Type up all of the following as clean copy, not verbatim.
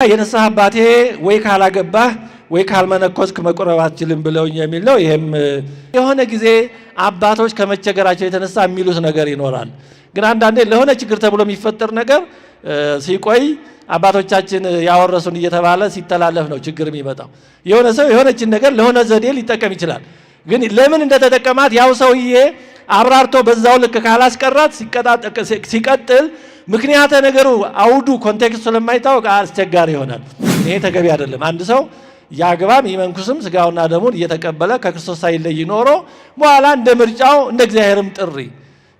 የነሳህ አባቴ ወይ ካላገባህ ወይ ካልመነኮስክ መቆረብ አትችልም ብለውኝ የሚል ነው። ይሄም የሆነ ጊዜ አባቶች ከመቸገራቸው የተነሳ የሚሉት ነገር ይኖራል። ግን አንዳንዴ ለሆነ ችግር ተብሎ የሚፈጠር ነገር ሲቆይ አባቶቻችን ያወረሱን እየተባለ ሲተላለፍ ነው ችግር የሚመጣው። የሆነ ሰው የሆነችን ነገር ለሆነ ዘዴ ሊጠቀም ይችላል። ግን ለምን እንደተጠቀማት ያው ሰውዬ አብራርቶ በዛው ልክ ካላስቀራት ሲቀጥል ምክንያት ነገሩ አውዱ ኮንቴክስቱ ስለማይታወቅ አስቸጋሪ ይሆናል። ይሄ ተገቢ አይደለም። አንድ ሰው ያግባም ይመንኩስም ስጋውና ደሙን እየተቀበለ ከክርስቶስ ሳይለይ ኖሮ በኋላ እንደ ምርጫው እንደ እግዚአብሔርም ጥሪ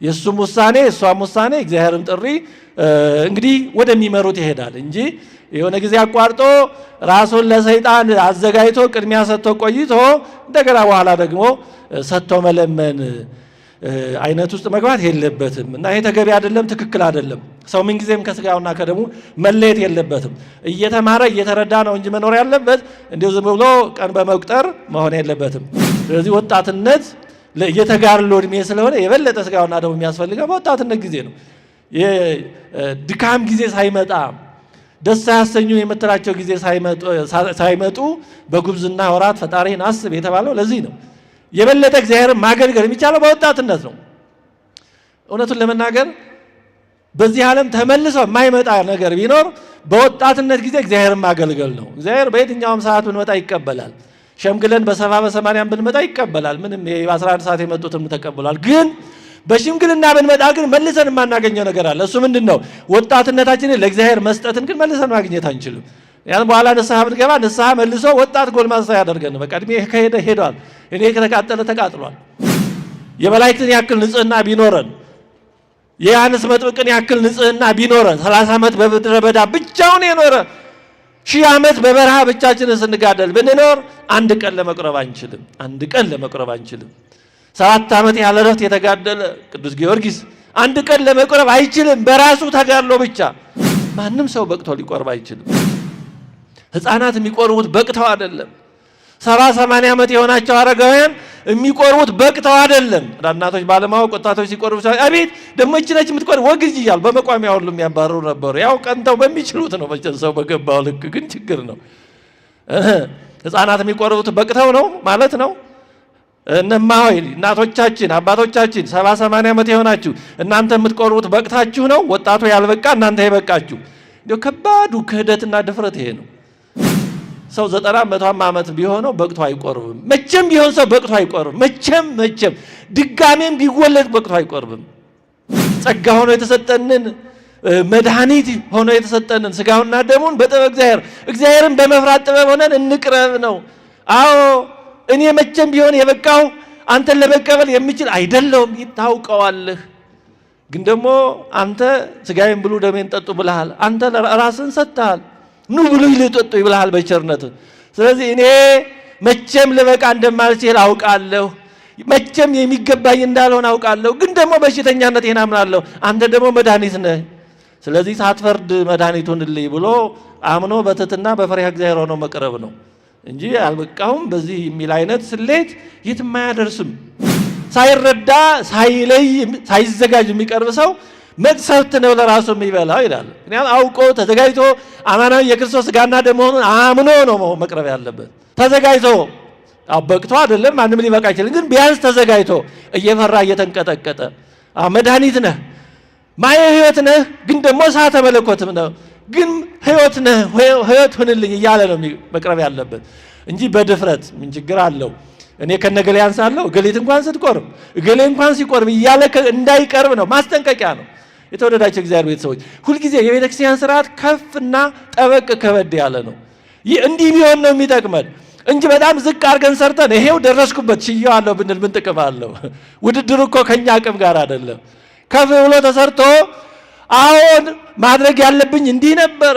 የሱም ውሳኔ የሷም ውሳኔ እግዚአብሔርም ጥሪ እንግዲህ ወደሚመሩት ይሄዳል እንጂ የሆነ ጊዜ አቋርጦ ራሱን ለሰይጣን አዘጋጅቶ ቅድሚያ ሰጥቶ ቆይቶ እንደገና በኋላ ደግሞ ሰጥቶ መለመን አይነት ውስጥ መግባት የለበትም እና ይሄ ተገቢ አይደለም፣ ትክክል አይደለም። ሰው ምን ጊዜም ከስጋውና ከደሙ መለየት የለበትም። እየተማረ እየተረዳ ነው እንጂ መኖር ያለበት እንዲሁ ዝም ብሎ ቀን በመቁጠር መሆን የለበትም። ስለዚህ ወጣትነት የተጋድሎ እድሜ ስለሆነ የበለጠ ስጋውና ደሙ የሚያስፈልገው በወጣትነት ጊዜ ነው። ድካም ጊዜ ሳይመጣ ደስ ያሰኙ የምትላቸው ጊዜ ሳይመጡ በጉብዝና ወራት ፈጣሪን አስብ የተባለው ለዚህ ነው። የበለጠ እግዚአብሔርን ማገልገል የሚቻለው በወጣትነት ነው። እውነቱን ለመናገር በዚህ ዓለም ተመልሶ የማይመጣ ነገር ቢኖር በወጣትነት ጊዜ እግዚአብሔርን ማገልገል ነው። እግዚአብሔር በየትኛውም ሰዓት ብንመጣ ይቀበላል። ሸምግለን በ70 በ80 ብንመጣ ይቀበላል። ምንም በ11 ሰዓት የመጡትን ተቀብሏል። ግን በሽምግልና ብንመጣ ግን መልሰን የማናገኘው ነገር አለ። እሱ ምንድን ነው? ወጣትነታችንን ለእግዚአብሔር መስጠትን ግን መልሰን ማግኘት አንችልም። ያን በኋላ ንስሐ ብንገባ ንስሐ መልሶ ወጣት ጎልማሳ ያደርገን። በቃ እድሜ ከሄደ ሄዷል፣ እኔ ከተቃጠለ ተቃጥሏል። የመላእክትን ያክል ንጽህና ቢኖረን የዮሐንስ መጥምቅን ያክል ንጽህና ቢኖረን 30 ዓመት በምድረ በዳ ብቻውን የኖረ 1000 ዓመት በበረሃ ብቻችንን ስንጋደል ብንኖር አንድ ቀን ለመቁረብ አንችልም። አንድ ቀን ለመቁረብ አንችልም። 7 ዓመት ያለ እረፍት የተጋደለ ቅዱስ ጊዮርጊስ አንድ ቀን ለመቁረብ አይችልም። በራሱ ተጋድሎ ብቻ ማንም ሰው በቅቶ ሊቆርብ አይችልም። ሕፃናት የሚቆርቡት በቅተው አይደለም። 70-80 ዓመት የሆናቸው አረጋውያን የሚቆርቡት በቅተው አይደለም። እናቶች ባለማወቅ ወጣቶች ሲቆርቡ አቤት ደሞ እቺ ነች የምትቆርብ ወግዝ ይያል በመቋሚያ ሁሉ የሚያባርሩ ነበሩ። ያው ቀንተው በሚችሉት ነው መቼም ሰው በገባው ልክ ግን ችግር ነው። ሕፃናት የሚቆርቡት በቅተው ነው ማለት ነው። እነማ ሆይ እናቶቻችን አባቶቻችን 70-80 ዓመት የሆናችሁ እናንተ የምትቆርቡት በቅታችሁ ነው። ወጣቱ ያልበቃ እናንተ የበቃችሁ። እንደው ከባዱ ክህደትና ድፍረት ይሄ ነው። ሰው 90-100 ዓመት ቢሆነው በቅቶ አይቆርብም። መቼም ቢሆን ሰው በቅቶ አይቆርብም። መቼም ድጋሜም ቢወለድ በቅቶ አይቆርብም። ጸጋ ሆኖ የተሰጠንን መድኃኒት ሆኖ የተሰጠንን ስጋውና ደሙን በጥበብ እግዚአብሔርን በመፍራት ጥበብ ሆነን እንቅረብ ነው። አዎ እኔ መቼም ቢሆን የበቃው አንተን ለመቀበል የሚችል አይደለሁም፣ ይታውቀዋለህ። ግን ደግሞ አንተ ስጋዬን ብሉ ደሜን ጠጡ ብለሃል። አንተ ራስን ሰጥተሃል። ኑ ብሉ ይልጠጡ ይብልሃል በቸርነት። ስለዚህ እኔ መቼም ልበቃ እንደማልችል አውቃለሁ። መቼም የሚገባኝ እንዳልሆነ አውቃለሁ። ግን ደግሞ በሽተኛነቴን አምናለሁ። አንተ ደግሞ መድኃኒት ነህ። ስለዚህ ሳትፈርድ መድኃኒቱንልኝ ብሎ አምኖ በትህትና በፈሪሃ እግዚአብሔር ሆኖ መቅረብ ነው እንጂ አልበቃሁም በዚህ የሚል አይነት ስሌት የትም አያደርስም። ሳይረዳ ሳይለይ ሳይዘጋጅ የሚቀርብ ሰው መቅሰፍት ነው ለራሱ የሚበላው ይላል። ምክንያቱም አውቆ ተዘጋጅቶ አማናዊ የክርስቶስ ስጋና ደም መሆኑን አምኖ ነው መቅረብ ያለበት። ተዘጋጅቶ በቅቶ አይደለም፣ ማንም ሊበቃ አይችልም። ግን ቢያንስ ተዘጋጅቶ እየፈራ እየተንቀጠቀጠ መድኃኒት ነህ ማየ ሕይወት ነህ፣ ግን ደግሞ እሳተ መለኮትም ነው፣ ግን ሕይወት ነህ ሕይወት ሁንልኝ እያለ ነው መቅረብ ያለበት እንጂ በድፍረት ምን ችግር አለው እኔ ከነገሌ አንሳለሁ እገሌት እንኳን ስትቆርብ እገሌ እንኳን ሲቆርብ እያለ እንዳይቀርብ ነው፣ ማስጠንቀቂያ ነው። የተወደዳቸው እግዚአብሔር ቤተሰቦች ሁልጊዜ የቤተክርስቲያን ስርዓት ከፍና ጠበቅ ከበድ ያለ ነው። እንዲህ ቢሆን ነው የሚጠቅመን እንጂ በጣም ዝቅ አድርገን ሰርተን ይሄው ደረስኩበት ችዬዋለሁ ብንል ምን ጥቅም አለው? ውድድሩ እኮ ከኛ አቅም ጋር አይደለም። ከፍ ብሎ ተሰርቶ አሁን ማድረግ ያለብኝ እንዲህ ነበረ፣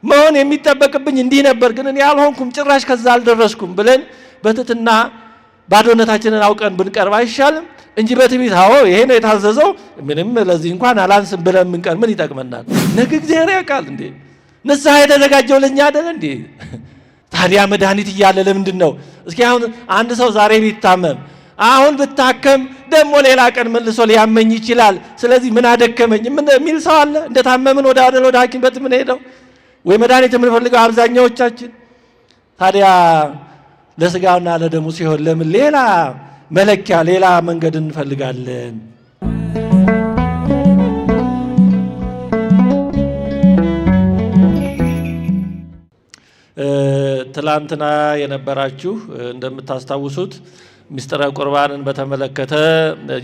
መሆን የሚጠበቅብኝ እንዲህ ነበር፣ ግን እኔ አልሆንኩም፣ ጭራሽ ከዛ አልደረስኩም ብለን በትህትና ባዶነታችንን አውቀን ብንቀርብ አይሻልም? እንጂ በትዕቢት አዎ ይሄ ነው የታዘዘው ምንም ለዚህ እንኳን አላንስም ብለን ምንቀር ምን ይጠቅመናል? ነገ እግዚአብሔር ያውቃል እንዴ? ንስሐ የተዘጋጀው ለኛ አይደል እንዴ? ታዲያ መድኃኒት እያለ ለምንድን ነው? እስኪ አሁን አንድ ሰው ዛሬ ቢታመም አሁን ብታከም ደግሞ ሌላ ቀን መልሶ ሊያመኝ ይችላል። ስለዚህ ምን አደከመኝ ምን የሚል ሰው አለ? እንደታመምን ወደ ሐኪም ቤት ምን ሄደው ወይ መድኃኒት የምንፈልገው አብዛኛዎቻችን። ታዲያ ለስጋውና ለደሙ ሲሆን ለምን ሌላ መለኪያ ሌላ መንገድ እንፈልጋለን? ትላንትና የነበራችሁ እንደምታስታውሱት ምስጢረ ቁርባንን በተመለከተ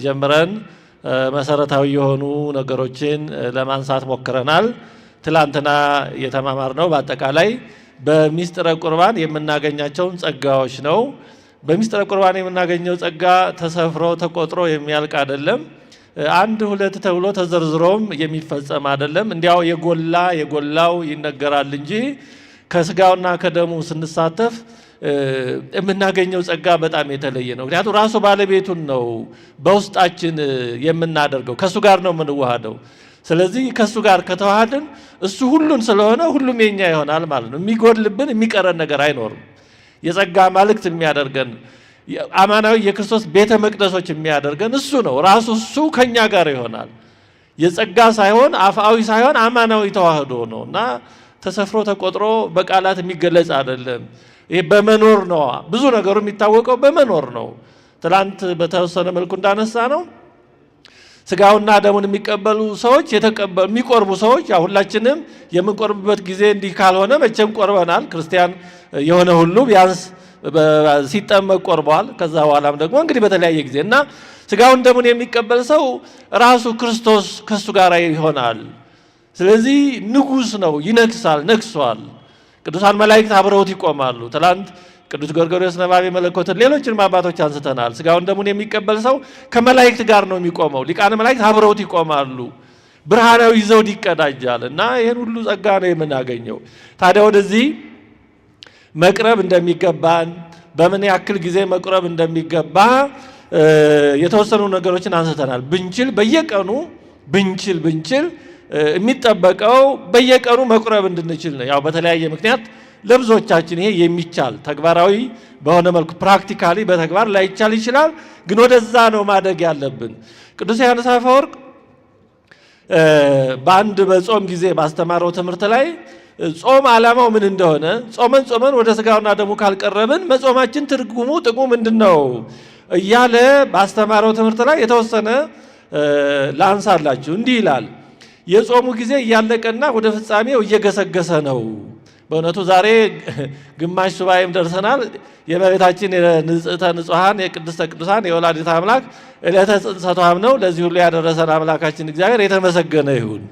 ጀምረን መሰረታዊ የሆኑ ነገሮችን ለማንሳት ሞክረናል። ትላንትና የተማማርነው በአጠቃላይ በምስጢረ ቁርባን የምናገኛቸውን ጸጋዎች ነው። በምስጢረ ቁርባን የምናገኘው ጸጋ ተሰፍሮ ተቆጥሮ የሚያልቅ አይደለም። አንድ ሁለት ተብሎ ተዘርዝሮም የሚፈጸም አይደለም። እንዲያው የጎላው ይነገራል እንጂ ከስጋውና ከደሙ ስንሳተፍ የምናገኘው ጸጋ በጣም የተለየ ነው። ምክንያቱም ራሱ ባለቤቱን ነው በውስጣችን የምናደርገው፣ ከሱ ጋር ነው የምንዋሃደው። ስለዚህ ከሱ ጋር ከተዋሃድን እሱ ሁሉን ስለሆነ ሁሉም የኛ ይሆናል ማለት ነው። የሚጎድልብን የሚቀረን ነገር አይኖርም። የጸጋ ማልክት የሚያደርገን አማናዊ የክርስቶስ ቤተ መቅደሶች የሚያደርገን እሱ ነው። ራሱ እሱ ከኛ ጋር ይሆናል። የጸጋ ሳይሆን አፍአዊ ሳይሆን አማናዊ ተዋህዶ ነው እና ተሰፍሮ ተቆጥሮ በቃላት የሚገለጽ አይደለም። ይሄ በመኖር ነው። ብዙ ነገሩ የሚታወቀው በመኖር ነው። ትላንት በተወሰነ መልኩ እንዳነሳ ነው ስጋውና ደሙን የሚቀበሉ ሰዎች የሚቆርቡ ሰዎች ሁላችንም የምንቆርብበት ጊዜ እንዲህ ካልሆነ መቼም ቆርበናል። ክርስቲያን የሆነ ሁሉ ቢያንስ ሲጠመቅ ቆርበዋል። ከዛ በኋላም ደግሞ እንግዲህ በተለያየ ጊዜ እና ስጋውን ደሙን የሚቀበል ሰው ራሱ ክርስቶስ ከሱ ጋር ይሆናል። ስለዚህ ንጉሥ ነው፣ ይነግሳል፣ ነግሷል። ቅዱሳን መላእክት አብረውት ይቆማሉ። ትላንት ቅዱስ ጎርጎርዮስ ነባቤ መለኮትን ሌሎችንም አባቶች አንስተናል። ስጋውን ደሙን የሚቀበል ሰው ከመላእክት ጋር ነው የሚቆመው። ሊቃነ መላእክት አብረውት ይቆማሉ። ብርሃናዊ ዘውድ ይቀዳጃል እና ይህን ሁሉ ጸጋ ነው የምናገኘው። ታዲያ ወደዚህ መቅረብ እንደሚገባን በምን ያክል ጊዜ መቅረብ እንደሚገባ የተወሰኑ ነገሮችን አንስተናል። በየቀኑ ብንችል የሚጠበቀው በየቀኑ መቁረብ እንድንችል ነው። ያው በተለያየ ምክንያት ለብዙዎቻችን ይሄ የሚቻል ተግባራዊ በሆነ መልኩ ፕራክቲካሊ በተግባር ላይቻል ይችላል። ግን ወደዛ ነው ማደግ ያለብን። ቅዱስ ዮሐንስ አፈወርቅ በአንድ በጾም ጊዜ ባስተማረው ትምህርት ላይ ጾም ዓላማው ምን እንደሆነ ጾመን ወደ ስጋውና ደሙ ካልቀረብን መጾማችን ጥቅሙ ምንድን ነው እያለ ባስተማረው ትምህርት ላይ የተወሰነ ላንሳላችሁ። እንዲህ ይላል። የጾሙ ጊዜ እያለቀና ወደ ፍጻሜው እየገሰገሰ ነው። በእውነቱ ዛሬ ግማሽ ሱባኤም ደርሰናል። የእመቤታችን የንጽሕተ ንጹሐን የቅድስተ ቅዱሳን የወላዲተ አምላክ ዕለተ ጽንሰቷም ነው። ለዚህ ሁሉ ያደረሰን አምላካችን እግዚአብሔር የተመሰገነ ይሁን።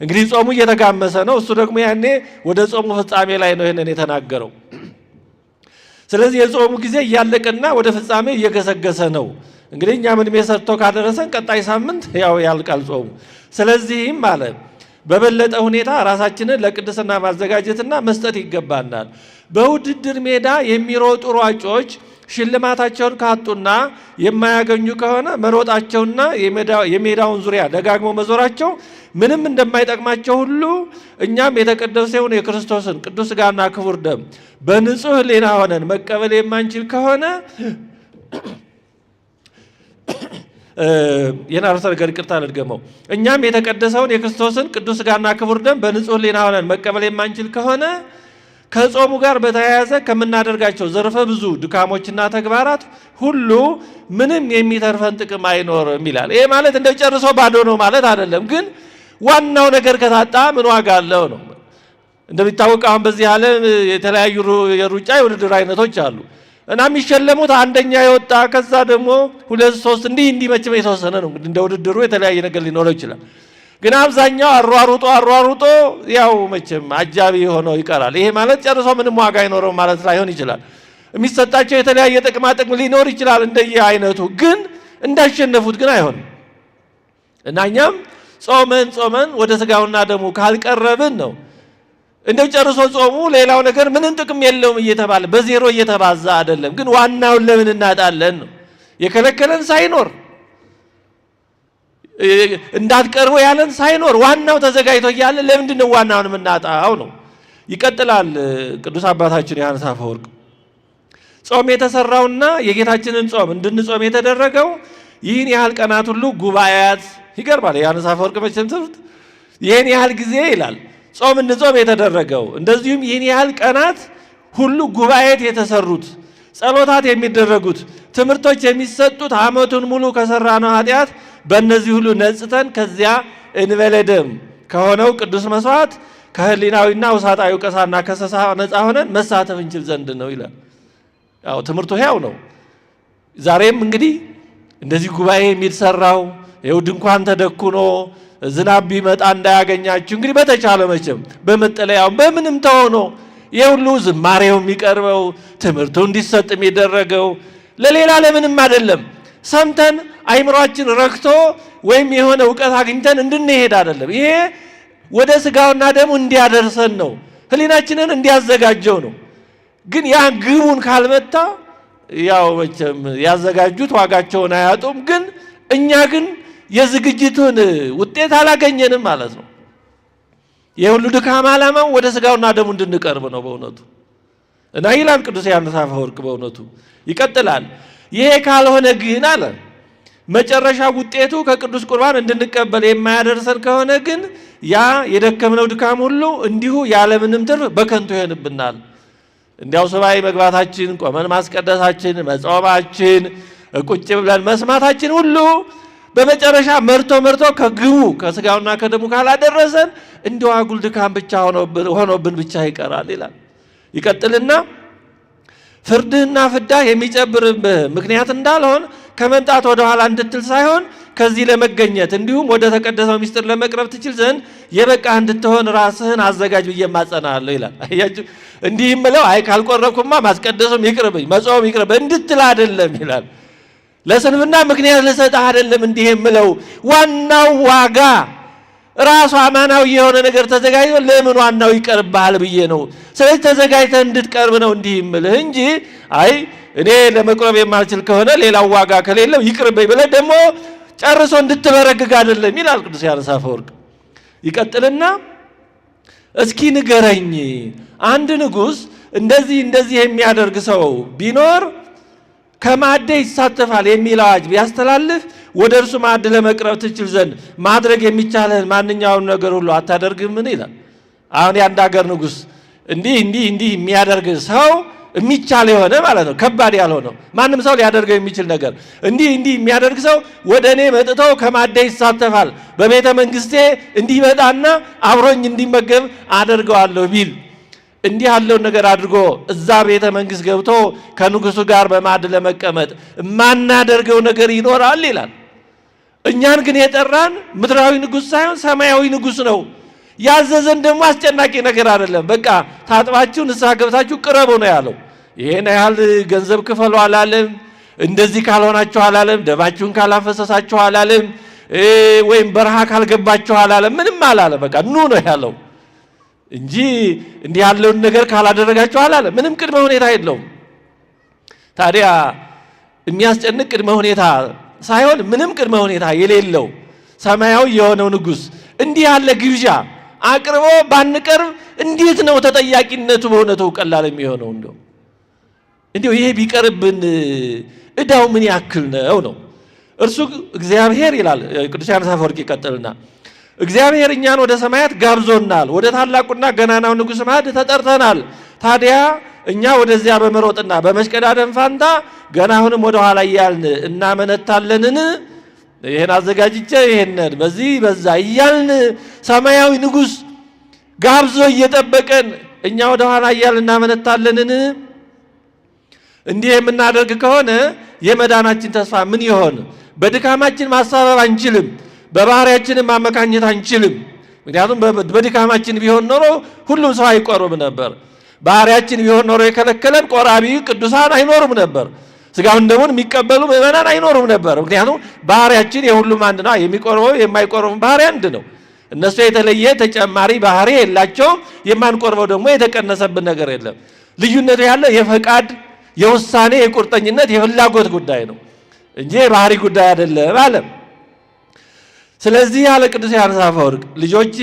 እንግዲህ ጾሙ እየተጋመሰ ነው። እሱ ደግሞ ያኔ ወደ ጾሙ ፍጻሜ ላይ ነው ይህንን የተናገረው። ስለዚህ የጾሙ ጊዜ እያለቀና ወደ ፍጻሜ እየገሰገሰ ነው። እንግዲህ እኛ ምንም የሰርቶ ካደረሰን ቀጣይ ሳምንት ያው ያልቃል ጾሙ። ስለዚህም ማለት በበለጠ ሁኔታ ራሳችንን ለቅድስና ማዘጋጀትና መስጠት ይገባናል። በውድድር ሜዳ የሚሮጡ ሯጮች ሽልማታቸውን ካጡና የማያገኙ ከሆነ መሮጣቸውና የሜዳውን ዙሪያ ደጋግሞ መዞራቸው ምንም እንደማይጠቅማቸው ሁሉ እኛም የተቀደሰውን የክርስቶስን ቅዱስ ሥጋና ክቡር ደም በንጹሕ ሕሊና ሆነን መቀበል የማንችል ከሆነ የናርሰ ነገር ይቅርታ ልድገመው። እኛም የተቀደሰውን የክርስቶስን ቅዱስ ሥጋና ክቡር ደም በንጹሕ ሕሊና ሆነን መቀበል የማንችል ከሆነ ከጾሙ ጋር በተያያዘ ከምናደርጋቸው ዘርፈ ብዙ ድካሞችና ተግባራት ሁሉ ምንም የሚተርፈን ጥቅም አይኖርም ይላል። ይሄ ማለት እንደው ጨርሶ ባዶ ነው ማለት አይደለም። ግን ዋናው ነገር ከታጣ ምን ዋጋ አለው ነው። እንደሚታወቅ አሁን በዚህ ዓለም የተለያዩ የሩጫ የውድድር አይነቶች አሉ እና የሚሸለሙት አንደኛ የወጣ ከዛ ደግሞ ሁለት ሶስት እንዲህ መቼም የተወሰነ ነው። እንደ ውድድሩ የተለያየ ነገር ሊኖረው ይችላል። ግን አብዛኛው አሯሩጦ ያው መቼም አጃቢ ሆነው ይቀራል። ይሄ ማለት ጨርሶ ምንም ዋጋ አይኖረው ማለት ላይሆን ይችላል። የሚሰጣቸው የተለያየ ጥቅማ ጥቅም ሊኖር ይችላል እንደየ አይነቱ፣ ግን እንዳሸነፉት ግን አይሆንም እና እኛም ጾመን ወደ ስጋውና ደሙ ካልቀረብን ነው እንደው ጨርሶ ጾሙ ሌላው ነገር ምንም ጥቅም የለውም እየተባለ በዜሮ እየተባዛ አይደለም። ግን ዋናውን ለምን እናጣለን ነው። የከለከለን ሳይኖር እንዳትቀርቡ ያለን ሳይኖር ዋናው ተዘጋጅቶ እያለ ለምንድን ነው ዋናውን የምናጣው ነው። ይቀጥላል ቅዱስ አባታችን ዮሐንስ አፈወርቅ ጾም የተሰራውና የጌታችንን ጾም እንድንጾም የተደረገው ይህን ያህል ቀናት ሁሉ ጉባኤያት ይገርማል። ዮሐንስ አፈወርቅ መቼም ትምህርት ይህን ያህል ጊዜ ይላል ጾም እንጾም የተደረገው እንደዚሁም ይህን ያህል ቀናት ሁሉ ጉባኤት የተሰሩት ጸሎታት የሚደረጉት ትምህርቶች የሚሰጡት ዓመቱን ሙሉ ከሰራነው ኃጢአት በእነዚህ ሁሉ ነጽተን ከዚያ እንበለ ደም ከሆነው ቅዱስ መስዋዕት ከህሊናዊና ውሳጣዊ ወቀሳና ከሰሳ ነፃ ሆነን መሳተፍ እንችል ዘንድ ነው ይላል። ያው ትምህርቱ ያው ነው። ዛሬም እንግዲህ እንደዚህ ጉባኤ የሚሰራው ይኸው ድንኳን ተደኩኖ ዝናብ ቢመጣ እንዳያገኛችሁ እንግዲህ በተቻለ መቼም በመጠለያው በምንም ተሆኖ የሁሉ ዝማሬው የሚቀርበው ትምህርቱ እንዲሰጥ የሚደረገው ለሌላ ለምንም አይደለም። ሰምተን አይምሯችን ረክቶ ወይም የሆነ ዕውቀት አግኝተን እንድንሄድ አይደለም። ይሄ ወደ ስጋውና ደሙ እንዲያደርሰን ነው፣ ህሊናችንን እንዲያዘጋጀው ነው። ግን ያ ግቡን ካልመታ ያው መቼም ያዘጋጁት ዋጋቸውን አያጡም። ግን እኛ ግን የዝግጅቱን ውጤት አላገኘንም ማለት ነው። የሁሉ ድካም ዓላማው ወደ ስጋውና ደሙ እንድንቀርብ ነው በእውነቱ እና ይላል ቅዱስ ዮሐንስ አፈወርቅ በእውነቱ ይቀጥላል። ይሄ ካልሆነ ግን አለ መጨረሻ ውጤቱ ከቅዱስ ቁርባን እንድንቀበል የማያደርሰን ከሆነ ግን ያ የደከምነው ድካም ሁሉ እንዲሁ ያለምንም ትርፍ በከንቱ ይሆንብናል። እንዲያው ሱባኤ መግባታችን፣ ቆመን ማስቀደሳችን፣ መጾማችን፣ ቁጭ ብለን መስማታችን ሁሉ በመጨረሻ መርቶ ከግቡ ከስጋውና ከደሙ ካላደረሰን እንዲሁ አጉል ድካም ብቻ ሆኖብን ብቻ ይቀራል ይላል። ይቀጥልና ፍርድህና ፍዳህ የሚጨብርብህ ምክንያት እንዳልሆን ከመምጣት ወደ ኋላ እንድትል ሳይሆን ከዚህ ለመገኘት እንዲሁም ወደ ተቀደሰው ምስጢር ለመቅረብ ትችል ዘንድ የበቃህ እንድትሆን ራስህን አዘጋጅ ብዬ ማጸናለሁ ይላል። አያችሁ እንዲህ የምለው አይ ካልቆረብኩማ ማስቀደሱም ይቅርብኝ መጾም ይቅርብ እንድትል አይደለም ይላል። ለስንፍና ምክንያት ልሰጥህ አይደለም እንዲህ የምለው ዋናው ዋጋ ራሱ አማናዊ የሆነ ነገር ተዘጋጅቶ ለምን ዋናው ይቀርብሃል ብዬ ነው። ስለዚህ ተዘጋጅተህ እንድትቀርብ ነው እንዲህ የምልህ እንጂ አይ እኔ ለመቅረብ የማልችል ከሆነ ሌላው ዋጋ ከሌለው ይቅርበኝ ብለህ ደግሞ ጨርሶ እንድትበረግግ አይደለም ይላል ቅዱስ ዮሐንስ አፈወርቅ። ይቀጥልና እስኪ ንገረኝ አንድ ንጉሥ እንደዚህ የሚያደርግ ሰው ቢኖር ከማዕዴ ይሳተፋል የሚል አዋጅ ቢያስተላልፍ ወደ እርሱ ማዕድ ለመቅረብ ትችል ዘንድ ማድረግ የሚቻልህን ማንኛውም ነገር ሁሉ አታደርግምን ይላል። አሁን የአንድ ሀገር ንጉሥ እንዲህ የሚያደርግ ሰው የሚቻል የሆነ ማለት ነው፣ ከባድ ያልሆነው ማንም ሰው ሊያደርገው የሚችል ነገር እንዲህ የሚያደርግ ሰው ወደ እኔ መጥቶ ከማዕዴ ይሳተፋል፣ በቤተ መንግስቴ እንዲመጣና አብሮኝ እንዲመገብ አደርገዋለሁ ቢል እንዲህ ያለውን ነገር አድርጎ እዛ ቤተ መንግስት ገብቶ ከንጉሱ ጋር በማዕድ ለመቀመጥ ማናደርገው ነገር ይኖራል ይላል። እኛን ግን የጠራን ምድራዊ ንጉሥ ሳይሆን ሰማያዊ ንጉሥ ነው። ያዘዘን ደግሞ አስጨናቂ ነገር አይደለም። በቃ ታጥባችሁ ንስሐ ገብታችሁ ቅረቡ ነው ያለው። ይሄን ያህል ገንዘብ ክፈሉ አላለም። እንደዚህ ካልሆናችሁ አላለም። ደማችሁን ካላፈሰሳችሁ አላለም። ወይም በረሃ ካልገባችሁ አላለም። ምንም አላለም። በቃ ኑ ነው ያለው እንጂ እንዲህ ያለውን ነገር ካላደረጋችሁ አላለም። ምንም ቅድመ ሁኔታ የለውም። ታዲያ የሚያስጨንቅ ቅድመ ሁኔታ ሳይሆን ምንም ቅድመ ሁኔታ የሌለው ሰማያዊ የሆነው ንጉሥ እንዲህ ያለ ግብዣ አቅርቦ ባንቀርብ እንዴት ነው ተጠያቂነቱ በእውነቱ ቀላል የሚሆነው? እንደው ይሄ ቢቀርብን እዳው ምን ያክል ነው? እርሱ እግዚአብሔር ይላል ቅዱስ ዮሐንስ አፈወርቅ ይቀጥልና እግዚአብሔር እኛን ወደ ሰማያት ጋብዞናል፣ ወደ ታላቁና ገናናው ንጉሥ ማዕድ ተጠርተናል። ታዲያ እኛ ወደዚያ በመሮጥና በመሽቀዳደም ፋንታ ገና አሁንም ወደ ኋላ እያልን እናመነታለንን? ይሄን አዘጋጅቼ ይሄንን በዚህ በዛ እያልን ሰማያዊ ንጉሥ ጋብዞ እየጠበቀን እኛ ወደ ኋላ እያልን እናመነታለንን? እንዲህ የምናደርግ ከሆነ የመዳናችን ተስፋ ምን ይሆን? በድካማችን ማሳበብ አንችልም፣ በባህሪያችንም ማመካኘት አንችልም። ምክንያቱም በድካማችን ቢሆን ኖሮ ሁሉም ሰው አይቆርብም ነበር። ባህሪያችን ቢሆን ኖሮ የከለከለን ቆራቢ ቅዱሳን አይኖሩም ነበር። ስጋውን ደሙን የሚቀበሉ ምእመናን አይኖሩም ነበር። ምክንያቱም ባህሪያችን የሁሉም አንድ ነው። የሚቆርበው የማይቆርበው ባህሪ አንድ ነው። እነሱ የተለየ ተጨማሪ ባህሪ የላቸውም። የማንቆርበው ደግሞ የተቀነሰብን ነገር የለም። ልዩነቱ ያለ የፈቃድ የውሳኔ የቁርጠኝነት የፍላጎት ጉዳይ ነው እንጂ የባህሪ ጉዳይ አይደለም አለ። ስለዚህ ያለ ቅዱስ ዮሐንስ አፈወርቅ ልጆች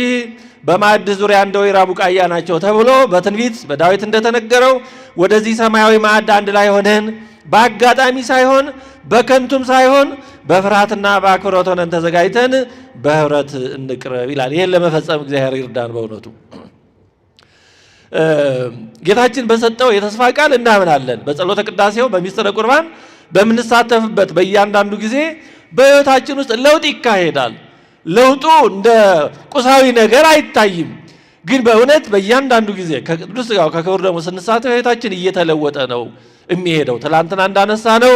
በማዕድ ዙሪያ እንደ ወይራ ቡቃያ ናቸው ተብሎ በትንቢት በዳዊት እንደተነገረው ወደዚህ ሰማያዊ ማዕድ አንድ ላይ ሆነን በአጋጣሚ ሳይሆን በከንቱም ሳይሆን በፍርሃትና በአክብሮት ሆነን ተዘጋጅተን በህብረት እንቅረብ ይላል። ይሄን ለመፈጸም እግዚአብሔር ይርዳን በእውነቱ። ጌታችን በሰጠው የተስፋ ቃል እናምናለን። በጸሎተ ቅዳሴው በሚስጥረ ቁርባን በምንሳተፍበት በእያንዳንዱ ጊዜ በሕይወታችን ውስጥ ለውጥ ይካሄዳል። ለውጡ እንደ ቁሳዊ ነገር አይታይም፣ ግን በእውነት በእያንዳንዱ ጊዜ ከቅዱስ ሥጋው ከክቡር ደሙ ስንሳተፍ ሕይወታችን እየተለወጠ ነው የሚሄደው። ትላንትና እንዳነሳ ነው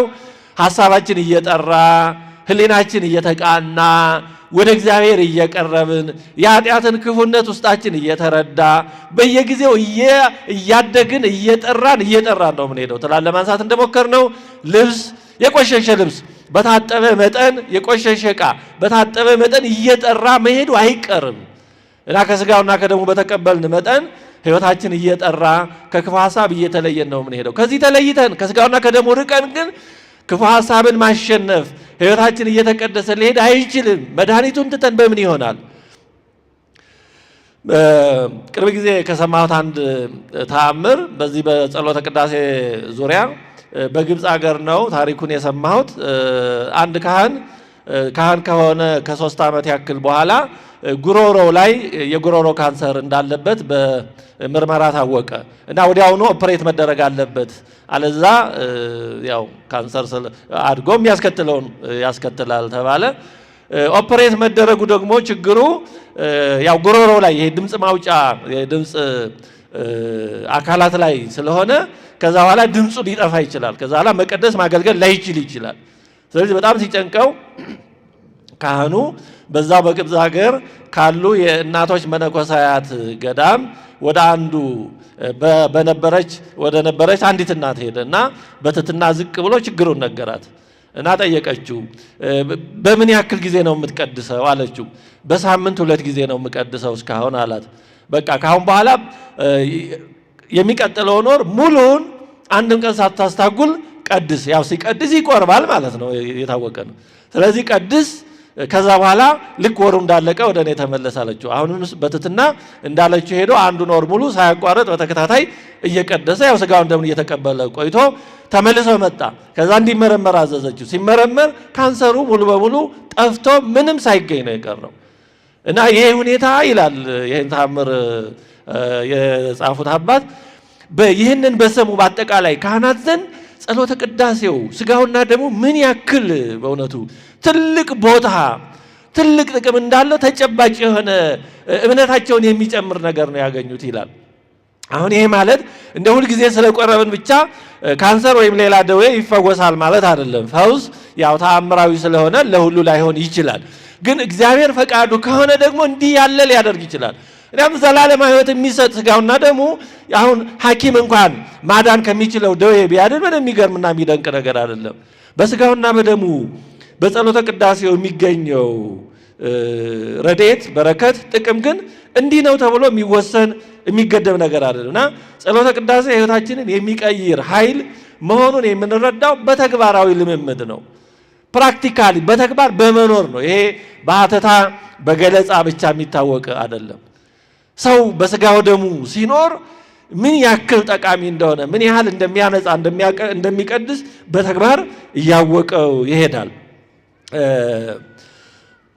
ሐሳባችን እየጠራ ሕሊናችን እየተቃና ወደ እግዚአብሔር እየቀረብን የኃጢአትን ክፉነት ውስጣችን እየተረዳ በየጊዜው እያደግን እየጠራን ነው የምንሄደው። ትላንት ለማንሳት እንደሞከርነው ልብስ የቆሸሸ ልብስ በታጠበ መጠን የቆሸሸ ዕቃ በታጠበ መጠን እየጠራ መሄዱ አይቀርም እና ከሥጋውና ከደሙ በተቀበልን መጠን ሕይወታችን እየጠራ ከክፉ ሐሳብ እየተለየን ነው የምንሄደው። ከዚህ ተለይተን ከሥጋውና ከደሙ ርቀን ግን ክፉ ሐሳብን ማሸነፍ ሕይወታችን እየተቀደሰ ሊሄድ አይችልም። መድኃኒቱን ትተን በምን ይሆናል? ቅርብ ጊዜ ከሰማሁት አንድ ተአምር በዚህ በጸሎተ ቅዳሴ ዙሪያ በግብፅ ሀገር ነው ታሪኩን የሰማሁት። አንድ ካህን ከሆነ ከ3 ዓመት ያክል በኋላ ጉሮሮው ላይ የጉሮሮ ካንሰር እንዳለበት በምርመራ ታወቀ እና ወዲያውኑ ኦፕሬት መደረግ አለበት፣ አለዛ ያው ካንሰር አድጎ የሚያስከትለውን ያስከትላል ተባለ። ኦፕሬት መደረጉ ደግሞ ችግሩ ያው ጉሮሮ ላይ ይሄ ድምፅ ማውጫ የድምፅ አካላት ላይ ስለሆነ ከዛ በኋላ ድምፁ ሊጠፋ ይችላል። ከዛ በኋላ መቀደስ ማገልገል ላይችል ይችላል። ስለዚህ በጣም ሲጨንቀው ካህኑ በዛው በግብፅ ሀገር ካሉ የእናቶች መነኮሳያት ገዳም ወደ አንዱ ወደ ነበረች አንዲት እናት ሄደ እና በትትና ዝቅ ብሎ ችግሩን ነገራት እና ጠየቀችው። በምን ያክል ጊዜ ነው የምትቀድሰው አለችው። በሳምንት 2 ጊዜ ነው የምቀድሰው እስካሁን አላት። በቃ ካሁን በኋላ የሚቀጥለውን ወር ሙሉውን አንድም ቀን ሳታስታጉል ቀድስ። ያው ሲቀድስ ይቆርባል ማለት ነው፣ የታወቀ ነው። ስለዚህ ቀድስ፣ ከዛ በኋላ ልክ ወሩ እንዳለቀ ወደ እኔ ተመለስ አለችው። አሁንም በትትና እንዳለችው ሄዶ አንዱን ወር ሙሉ ሳያቋረጥ በተከታታይ እየቀደሰ ያው ሥጋውን ደሙን እየተቀበለ ቆይቶ ተመልሶ መጣ። ከዛ እንዲመረመር አዘዘችው። ሲመረመር ካንሰሩ ሙሉ በሙሉ ጠፍቶ ምንም ሳይገኝ ነው የቀረው። እና ይሄ ሁኔታ ይላል ይህን ተአምር የጻፉት አባት ይህንን በሰሙ በአጠቃላይ ካህናት ዘንድ ጸሎተ ቅዳሴው ሥጋውና ደሙ ምን ያክል በእውነቱ ትልቅ ቦታ ትልቅ ጥቅም እንዳለው ተጨባጭ የሆነ እምነታቸውን የሚጨምር ነገር ነው ያገኙት ይላል። አሁን ይሄ ማለት እንደ ሁል ጊዜ ስለቆረብን ብቻ ካንሰር ወይም ሌላ ደዌ ይፈወሳል ማለት አይደለም። ፈውስ ያው ተአምራዊ ስለሆነ ለሁሉ ላይሆን ይችላል። ግን እግዚአብሔር ፈቃዱ ከሆነ ደግሞ እንዲህ ያለ ሊያደርግ ይችላል። እናም ዘላለማዊ ሕይወት የሚሰጥ ሥጋውና ደሙ አሁን ሐኪም እንኳን ማዳን ከሚችለው ደዌ ቢያድን ምንም የሚገርምና የሚደንቅ ነገር አይደለም። በሥጋውና በደሙ በጸሎተ ቅዳሴው የሚገኘው ረድኤት፣ በረከት፣ ጥቅም ግን እንዲህ ነው ተብሎ የሚወሰን የሚገደብ ነገር አይደለም እና ጸሎተ ቅዳሴ ሕይወታችንን የሚቀይር ኃይል መሆኑን የምንረዳው በተግባራዊ ልምምድ ነው። ፕራክቲካሊ በተግባር በመኖር ነው። ይሄ በሀተታ በገለጻ ብቻ የሚታወቅ አይደለም። ሰው በሥጋው ደሙ ሲኖር ምን ያክል ጠቃሚ እንደሆነ ምን ያህል እንደሚያነጻ እንደሚቀድስ በተግባር እያወቀው ይሄዳል።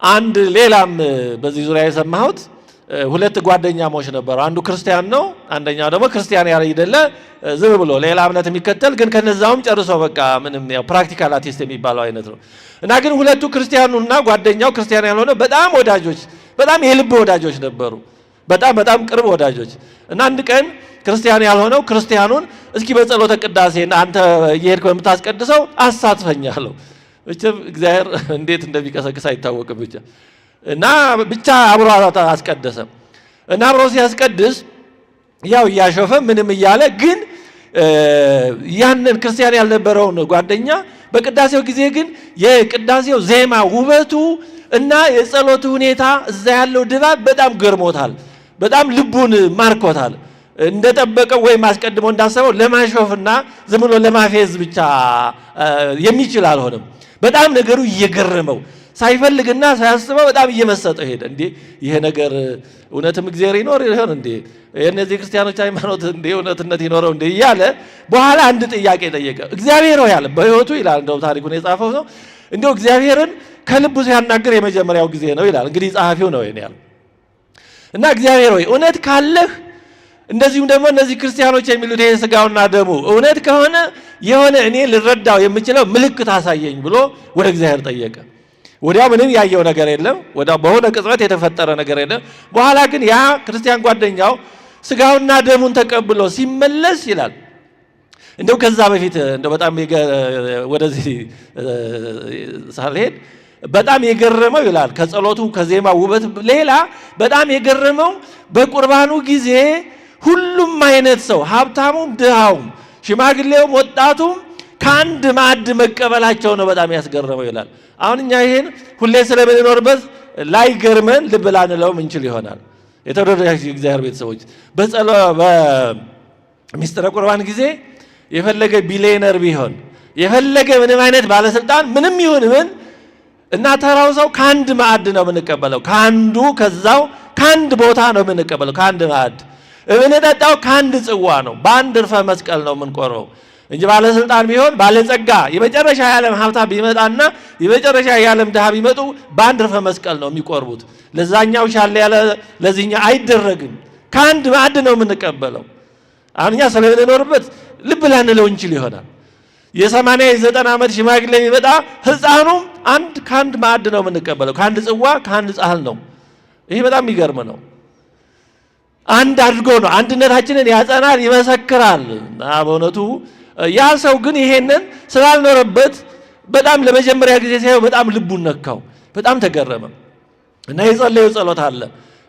አንድ ሌላም በዚህ ዙሪያ የሰማሁት 2 ጓደኛሞች ነበሩ። አንዱ ክርስቲያን ነው፣ አንደኛው ደግሞ ክርስቲያን ያልሆነ ዝም ብሎ ሌላ እምነት የሚከተል ግን ከነዛውም ጨርሶ በቃ ምንም ያው ፕራክቲካል አቲስት የሚባለው አይነት ነው እና ግን ሁለቱ ክርስቲያኑና ጓደኛው ክርስቲያን ያልሆነ በጣም ወዳጆች፣ በጣም የልብ ወዳጆች ነበሩ። በጣም ቅርብ ወዳጆች እና አንድ ቀን ክርስቲያን ያልሆነው ክርስቲያኑን እስኪ በጸሎተ ቅዳሴ አንተ እየሄድክ በምታስቀድሰው አሳትፈኝ አለው። እግዚአብሔር እንዴት እንደሚቀሰቅስ አይታወቅም እና ብቻ አብሮ አስቀደሰ እና አብሮ ሲያስቀድስ ያው እያሾፈ ምንም እያለ ግን ያንን ክርስቲያን ያልነበረውን ጓደኛ በቅዳሴው ጊዜ ግን የቅዳሴው ዜማ ውበቱ እና የጸሎቱ ሁኔታ እዛ ያለው ድባብ በጣም ገርሞታል፣ በጣም ልቡን ማርኮታል። እንደጠበቀው ወይም አስቀድሞ እንዳሰበው ለማሾፍና ዝም ብሎ ለማፌዝ ብቻ የሚችል አልሆነም። በጣም ነገሩ እየገረመው ሳይፈልግና ሳያስበው በጣም እየመሰጠው ሄደ። እንዴ ይሄ ነገር እውነትም እግዚአብሔር ይኖር ይሆን እንዴ? የእነዚህ ክርስቲያኖች ሃይማኖት እንዴ እውነትነት ይኖረው እንዴ እያለ በኋላ አንድ ጥያቄ ጠየቀ። እግዚአብሔር ሆይ ያለ በሕይወቱ ይላል እንደው ታሪኩን የጻፈው ነው እንደው እግዚአብሔርን ከልቡ ሲያናገር የመጀመሪያው ጊዜ ነው ይላል። እንግዲህ ጸሐፊው ነው ይሄን ያለው እና እግዚአብሔር ሆይ እውነት ካለህ እንደዚሁም ደግሞ እነዚህ ክርስቲያኖች የሚሉት ይሄ ሥጋውና ደሙ እውነት ከሆነ የሆነ እኔ ልረዳው የምችለው ምልክት አሳየኝ ብሎ ወደ እግዚአብሔር ጠየቀ። ወዲያው ምንም ያየው ነገር የለም። ወዲያው በሆነ ቅጽበት የተፈጠረ ነገር የለም። በኋላ ግን ያ ክርስቲያን ጓደኛው ሥጋውና ደሙን ተቀብሎ ሲመለስ ይላል። እንደው ከዛ በፊት እንደው በጣም ወደዚህ ሳልሄድ በጣም የገረመው ይላል ከጸሎቱ ከዜማው ውበት ሌላ በጣም የገረመው በቁርባኑ ጊዜ ሁሉም አይነት ሰው ሀብታሙም ድሃውም ሽማግሌውም ወጣቱም ከአንድ ማዕድ መቀበላቸው ነው በጣም ያስገረመው ይላል። አሁን እኛ ይሄን ሁሌ ስለምንኖርበት ላይ ገርመን ልብ ላንለውም እንችል ይሆናል። የተወደዳችሁ እግዚአብሔር ቤተሰቦች በሚስጥረ ቁርባን ጊዜ የፈለገ ቢሊየነር ቢሆን የፈለገ ምንም አይነት ባለስልጣን ምንም ይሁን ምን እና ተራው ሰው ከአንድ ማዕድ ነው የምንቀበለው። ከአንዱ ከዛው ከአንድ ቦታ ነው የምንቀበለው። ከአንድ ማዕድ የምንጠጣው ከአንድ ጽዋ ነው። በአንድ እርፈ መስቀል ነው የምንቆርበው እንጂ ባለስልጣን ቢሆን ባለጸጋ የመጨረሻ የዓለም ሀብታም ቢመጣና የመጨረሻ የዓለም ድሃ ቢመጡ በአንድ እርፈ መስቀል ነው የሚቆርቡት። ለዛኛው ሻለ ያለ ለዚህኛው አይደረግም። ከአንድ ማዕድ ነው የምንቀበለው። አሁን እኛ ስለምንኖርበት ልብ ላንለው እንችል ይሆናል። የ80 የ90 ዓመት ሽማግሌ የሚመጣ ሕፃኑም ከአንድ ማዕድ ነው የምንቀበለው። ከአንድ ጽዋ ከአንድ ጻሕል ነው። ይሄ በጣም የሚገርም ነው። አንድ አድርጎ ነው አንድነታችንን ያጸናል፣ ይመሰክራል። እና በእውነቱ ያ ሰው ግን ይሄንን ስላልኖረበት በጣም ለመጀመሪያ ጊዜ ሲያየው በጣም ልቡን ነካው፣ በጣም ተገረመ እና የጸለየው ጸሎት አለ።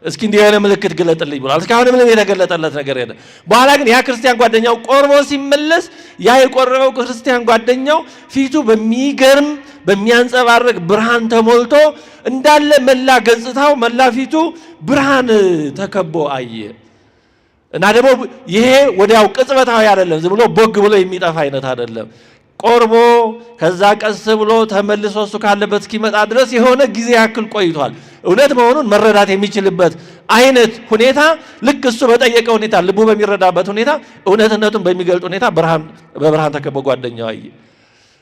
እስኪ እንዲህ የሆነ ምልክት ግለጥልኝ ብሏል። እስካሁን ምንም የተገለጠለት ነገር የለም። በኋላ ግን ያ ክርስቲያን ጓደኛው ቆርቦ ሲመለስ ያ የቆረበው ክርስቲያን ጓደኛው ፊቱ በሚገርም በሚያንጸባርቅ ብርሃን ተሞልቶ እንዳለ መላ ገጽታው መላ ፊቱ ብርሃን ተከቦ አየ እና ደግሞ ይሄ ወዲያው ቅጽበታዊ አይደለም፣ ዝም ብሎ ቦግ ብሎ የሚጠፋ አይነት አይደለም። ቆርቦ ከዛ ቀስ ብሎ ተመልሶ እሱ ካለበት እስኪመጣ ድረስ የሆነ ጊዜ ያክል ቆይቷል። እውነት መሆኑን መረዳት የሚችልበት አይነት ሁኔታ ልክ እሱ በጠየቀ ሁኔታ ልቡ በሚረዳበት ሁኔታ እውነትነቱን በሚገልጥ ሁኔታ በብርሃን ተከቦ ጓደኛው አየ።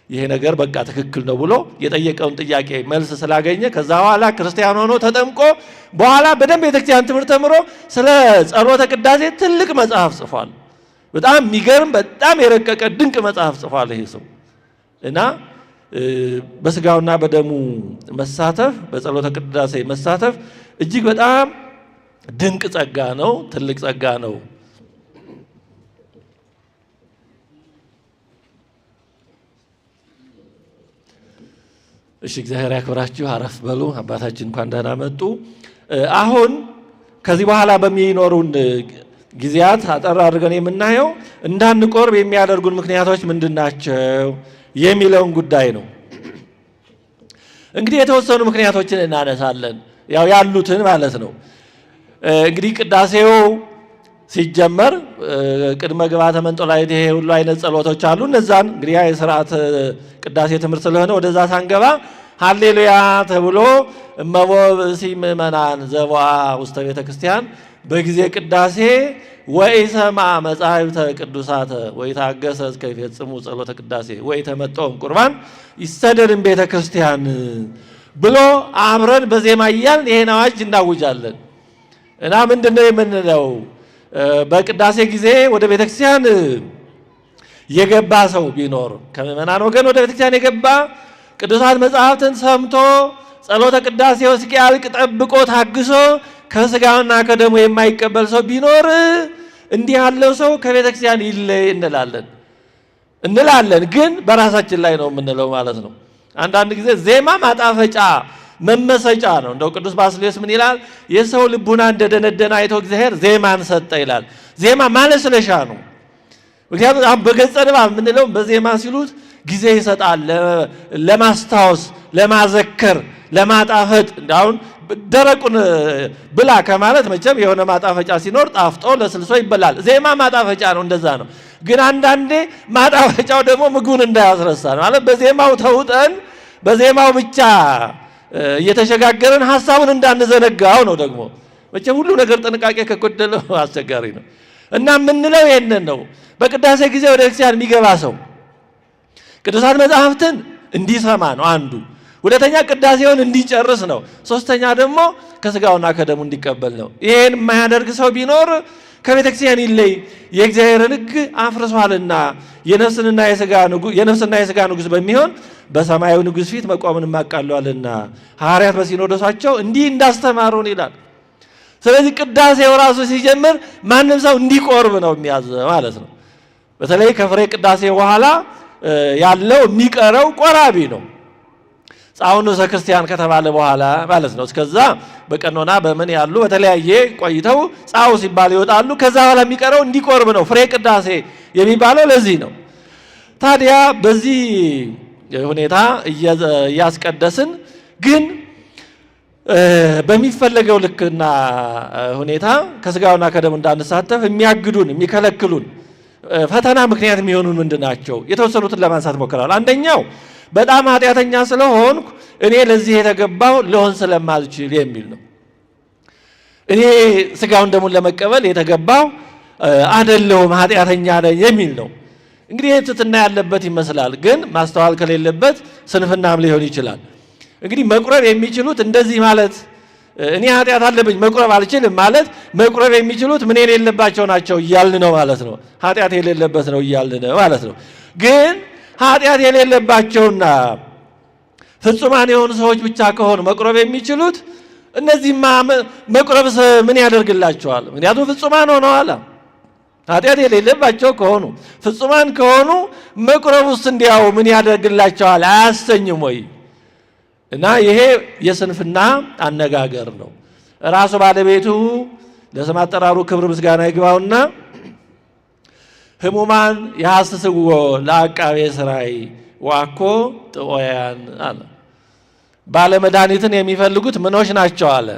ይሄ ነገር በቃ ትክክል ነው ብሎ የጠየቀውን ጥያቄ መልስ ስላገኘ ከዛ በኋላ ክርስቲያን ሆኖ ተጠምቆ በኋላ በደንብ የቤተክርስቲያን ትምህርት ተምሮ ስለ ጸሎተ ቅዳሴ ትልቅ መጽሐፍ ጽፏል። በጣም የሚገርም በጣም የረቀቀ ድንቅ መጽሐፍ ጽፏል ይሄ ሰው እና በስጋውና በደሙ መሳተፍ በጸሎተ ቅዳሴ መሳተፍ እጅግ በጣም ድንቅ ጸጋ ነው፣ ትልቅ ጸጋ ነው። እሺ እግዚአብሔር ያክብራችሁ። አረፍ በሉ። አባታችን እንኳን ደህና መጡ። አሁን ከዚህ በኋላ በሚኖሩን ጊዜያት አጠር አድርገን የምናየው እንዳንቆርብ የሚያደርጉን ምክንያቶች ምንድናቸው የሚለውን ጉዳይ ነው። እንግዲህ የተወሰኑ ምክንያቶችን እናነሳለን፣ ያው ያሉትን ማለት ነው። እንግዲህ ቅዳሴው ሲጀመር ቅድመ ግብዓተ መንጦላዕት ይሄ ሁሉ አይነት ጸሎቶች አሉ። እነዛን እንግዲህ የሥርዓት ቅዳሴ ትምህርት ስለሆነ ወደዛ ሳንገባ ሃሌሉያ ተብሎ እመቦ ብእሲ ምእመናን ዘቦአ ውስተ ቤተ ክርስቲያን በጊዜ ቅዳሴ ወኢሰምዐ መጻሕፍተ ቅዱሳተ ወኢታገሰ እስከ ይፈጽሙ ጸሎተ ቅዳሴ ወኢተመጠወም ቁርባን ይሰደድም ቤተ ክርስቲያን ብሎ አብረን በዜማ እያልን ይሄን አዋጅ እናውጃለን። እና ምንድነው የምንለው? በቅዳሴ ጊዜ ወደ ቤተ ክርስቲያን የገባ ሰው ቢኖር ከምእመናን ወገን ወደ ቤተ ክርስቲያን የገባ ቅዱሳት መጻሕፍትን ሰምቶ ጸሎተ ቅዳሴው እስኪያልቅ ጠብቆ ታግሶ ከስጋውና ከደሙ የማይቀበል ሰው ቢኖር እንዲህ ያለው ሰው ከቤተ ክርስቲያን ይለይ እንላለን። ግን በራሳችን ላይ ነው የምንለው ማለት ነው። አንዳንድ ጊዜ ዜማ ማጣፈጫ መመሰጫ ነው። እንደው ቅዱስ ባስልዮስ ምን ይላል? የሰው ልቡና እንደደነደነ አይቶ እግዚአብሔር ዜማን ሰጠ ይላል። ዜማ ማለስለሻ ነው። ምክንያቱም አሁን በገጸ ንባብ የምንለው በዜማ ሲሉት ጊዜ ይሰጣል፣ ለማስታወስ፣ ለማዘከር፣ ለማጣፈጥ። አሁን ደረቁን ብላ ከማለት መቼም የሆነ ማጣፈጫ ሲኖር ጣፍጦ ለስልሶ ይበላል። ዜማ ማጣፈጫ ነው፣ እንደዛ ነው። ግን አንዳንዴ ማጣፈጫው ደግሞ ምግቡን እንዳያስረሳ ነው ማለት በዜማው ተውጠን በዜማው ብቻ እየተሸጋገረን ሐሳቡን እንዳንዘነጋው ነው። ደግሞ መቼም ሁሉ ነገር ጥንቃቄ ከጎደለው አስቸጋሪ ነው እና የምንለው ይሄንን ነው። በቅዳሴ ጊዜ ወደ ክርስቲያን የሚገባ ሰው ቅዱሳት መጻሕፍትን እንዲሰማ ነው አንዱ። ሁለተኛ ቅዳሴውን እንዲጨርስ ነው። ሶስተኛ ደግሞ ከስጋውና ከደሙ እንዲቀበል ነው። ይሄን የማያደርግ ሰው ቢኖር ከቤተክርስቲያን ይለይ የእግዚአብሔርን ሕግ አፍርሷልና የነፍስና የሥጋ ንጉሥ በሚሆን በሰማያዊ ንጉሥ ፊት መቆምን ማቃሏልና ሐዋርያት በሲኖዶሳቸው እንዲህ እንዳስተማሩን ይላል። ስለዚህ ቅዳሴው ራሱ ሲጀምር ማንም ሰው እንዲቆርብ ነው የሚያዘው ማለት ነው። በተለይ ከፍሬ ቅዳሴ በኋላ ያለው የሚቀረው ቆራቢ ነው። ጻውንሰ ክርስቲያን ከተባለ በኋላ ማለት ነው። እስከዛ በቀኖና በምን ያሉ በተለያየ ቆይተው ጻው ሲባል ይወጣሉ። ከዛ በኋላ የሚቀረው እንዲቆርብ ነው። ፍሬ ቅዳሴ የሚባለው ለዚህ ነው። ታዲያ በዚህ ሁኔታ እያስቀደስን ግን በሚፈለገው ልክና ሁኔታ ከስጋውና ከደሙ እንዳንሳተፍ የሚያግዱን የሚከለክሉን ፈተና ምክንያት የሚሆኑን ምንድናቸው? የተወሰኑትን ለማንሳት ሞክራለሁ። አንደኛው በጣም ኃጢአተኛ ስለሆንኩ እኔ ለዚህ የተገባው ልሆን ስለማልችል የሚል ነው። እኔ ስጋውን ደሙን ለመቀበል የተገባው አይደለሁም ኃጢአተኛ ነኝ የሚል ነው። እንግዲህ ትሕትና ያለበት ይመስላል፣ ግን ማስተዋል ከሌለበት ስንፍናም ሊሆን ይችላል። እንግዲህ መቁረብ የሚችሉት እንደዚህ ማለት እኔ ኃጢአት አለብኝ መቁረብ አልችልም ማለት መቁረብ የሚችሉት ምን የሌለባቸው ናቸው እያልን ነው ማለት ነው። ኃጢአት የሌለበት ነው እያልን ነው ማለት ነው። ግን ኃጢአት የሌለባቸውና ፍጹማን የሆኑ ሰዎች ብቻ ከሆኑ መቁረብ የሚችሉት እነዚህማ መቁረብ ምን ያደርግላቸዋል? ምክንያቱም ፍጹማን ሆነዋል። ኃጢአት የሌለባቸው ከሆኑ ፍጹማን ከሆኑ መቁረብ ውስጥ እንዲያው ምን ያደርግላቸዋል? አያሰኝም ወይ? እና ይሄ የስንፍና አነጋገር ነው። ራሱ ባለቤቱ ለስም አጠራሩ ክብር ምስጋና ይግባውና ህሙማን ያሐስስዎ ለአቃቤ ሥራይ ዋኮ ጥኦያን አለ። ባለመድኃኒትን የሚፈልጉት ምኖች ናቸው አለ።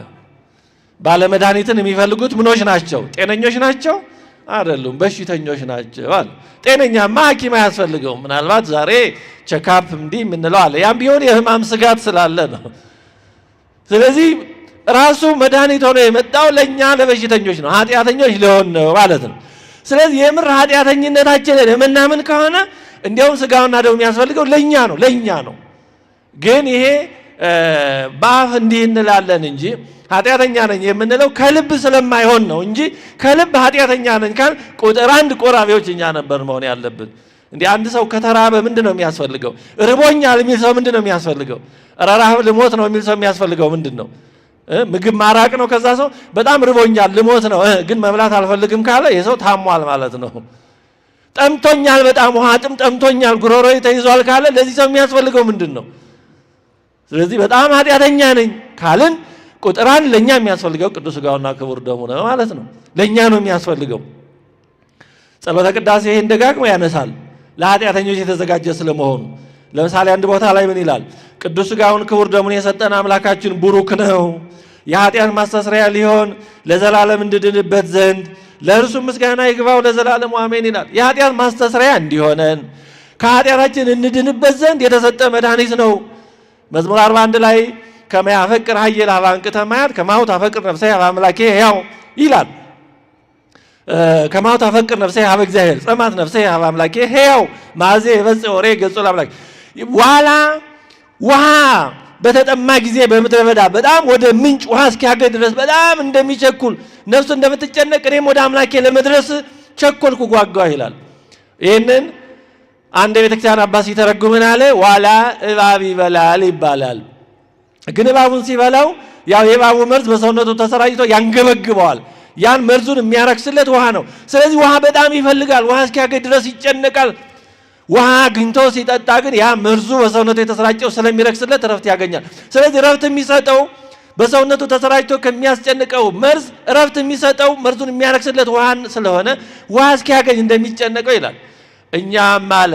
ባለመድኃኒትን የሚፈልጉት ምኖች ናቸው? ጤነኞች ናቸው? አይደሉም፣ በሽተኞች ናቸው አለ። ጤነኛማ ሐኪም አያስፈልገውም። ምናልባት ዛሬ ቼክአፕ እንዲህ የምንለው አለ። ያም ቢሆን የህማም ስጋት ስላለ ነው። ስለዚህ ራሱ መድኃኒት ሆኖ የመጣው ለእኛ ለበሽተኞች ነው፣ ኃጢአተኞች ሊሆን ነው ማለት ነው። ስለዚህ የምር ኃጢአተኝነታችንን የምናምን ከሆነ እንዲያውም ስጋውና ደሙ የሚያስፈልገው ለእኛ ነው። ግን ይሄ በአፍ እንዲህ እንላለን እንጂ ኃጢአተኛ ነኝ የምንለው ከልብ ስለማይሆን ነው እንጂ ከልብ ኃጢአተኛ ነኝ ካል ቁጥር አንድ ቆራቢዎች እኛ ነበር መሆን ያለብን። እንዲህ አንድ ሰው ከተራበ ምንድን ነው የሚያስፈልገው? ርቦኛል የሚል ሰው ምንድን ነው የሚያስፈልገው? ረሃብ ልሞት ነው የሚል ሰው የሚያስፈልገው ምንድን ነው? ምግብ ማራቅ ነው። ከዛ ሰው በጣም ርቦኛል ልሞት ነው ግን መብላት አልፈልግም ካለ የሰው ታሟል ማለት ነው። ጠምቶኛል በጣም ውሃ ጥም ጠምቶኛል ጉሮሮዬ ተይዟል ካለ ለዚህ ሰው የሚያስፈልገው ምንድን ነው? ስለዚህ በጣም ኃጢአተኛ ነኝ ካልን ቁጥር አንድ ለእኛ የሚያስፈልገው ቅዱስ ሥጋውና ክቡር ደሙ ነው ማለት ነው። ለእኛ ነው የሚያስፈልገው። ጸሎተ ቅዳሴ ይህን ደጋግሞ ያነሳል፣ ለኃጢአተኞች የተዘጋጀ ስለመሆኑ። ለምሳሌ አንድ ቦታ ላይ ምን ይላል? ቅዱስ ሥጋውን ክቡር ደሙን የሰጠን አምላካችን ቡሩክ ነው፣ የኃጢአት ማስተስሪያ ሊሆን ለዘላለም እንድድንበት ዘንድ ለእርሱ ምስጋና ይግባው ለዘላለሙ አሜን ይላል። የኃጢአት ማስተስሪያ እንዲሆነን ከኃጢአታችን እንድንበት ዘንድ የተሰጠ መድኃኒት ነው። መዝሙር 41 ላይ ከመያፈቅር ሀየል አባንቅተ ማያት ከማሁ ታፈቅር ነፍሴ ሀበ አምላኬ ሕያው ይላል። ከማሁ ታፈቅር ነፍሴ ሀበ እግዚአብሔር ጸማት ነፍሴ ሀበ አምላኬ ሕያው ማዜ የበጽሕ ወሬ ገጹ ለአምላክ። ዋላ ውሃ በተጠማ ጊዜ በምድረ በዳ በጣም ወደ ምንጭ ውሃ እስኪያገኝ ድረስ በጣም እንደሚቸኩል ነፍሱ እንደምትጨነቅ እኔም ወደ አምላኬ ለመድረስ ቸኮልኩ ጓጓሁ ይላል። ይህንን አንድ የቤተክርስቲያን አባት ሲተረጉምን አለ ዋላ እባብ ይበላል ይባላል። ግን እባቡን ሲበላው ያው የእባቡ መርዝ በሰውነቱ ተሰራጭቶ ያንገበግበዋል። ያን መርዙን የሚያረክስለት ውሃ ነው። ስለዚህ ውሃ በጣም ይፈልጋል። ውሃ እስኪያገኝ ድረስ ይጨነቃል። ውሃ አግኝቶ ሲጠጣ ግን ያ መርዙ በሰውነቱ የተሰራጨው ስለሚረክስለት እረፍት ያገኛል። ስለዚህ እረፍት የሚሰጠው በሰውነቱ ተሰራጭቶ ከሚያስጨንቀው መርዝ እረፍት የሚሰጠው መርዙን የሚያረክስለት ውሃን ስለሆነ ውሃ እስኪያገኝ እንደሚጨነቀው ይላል። እኛም አለ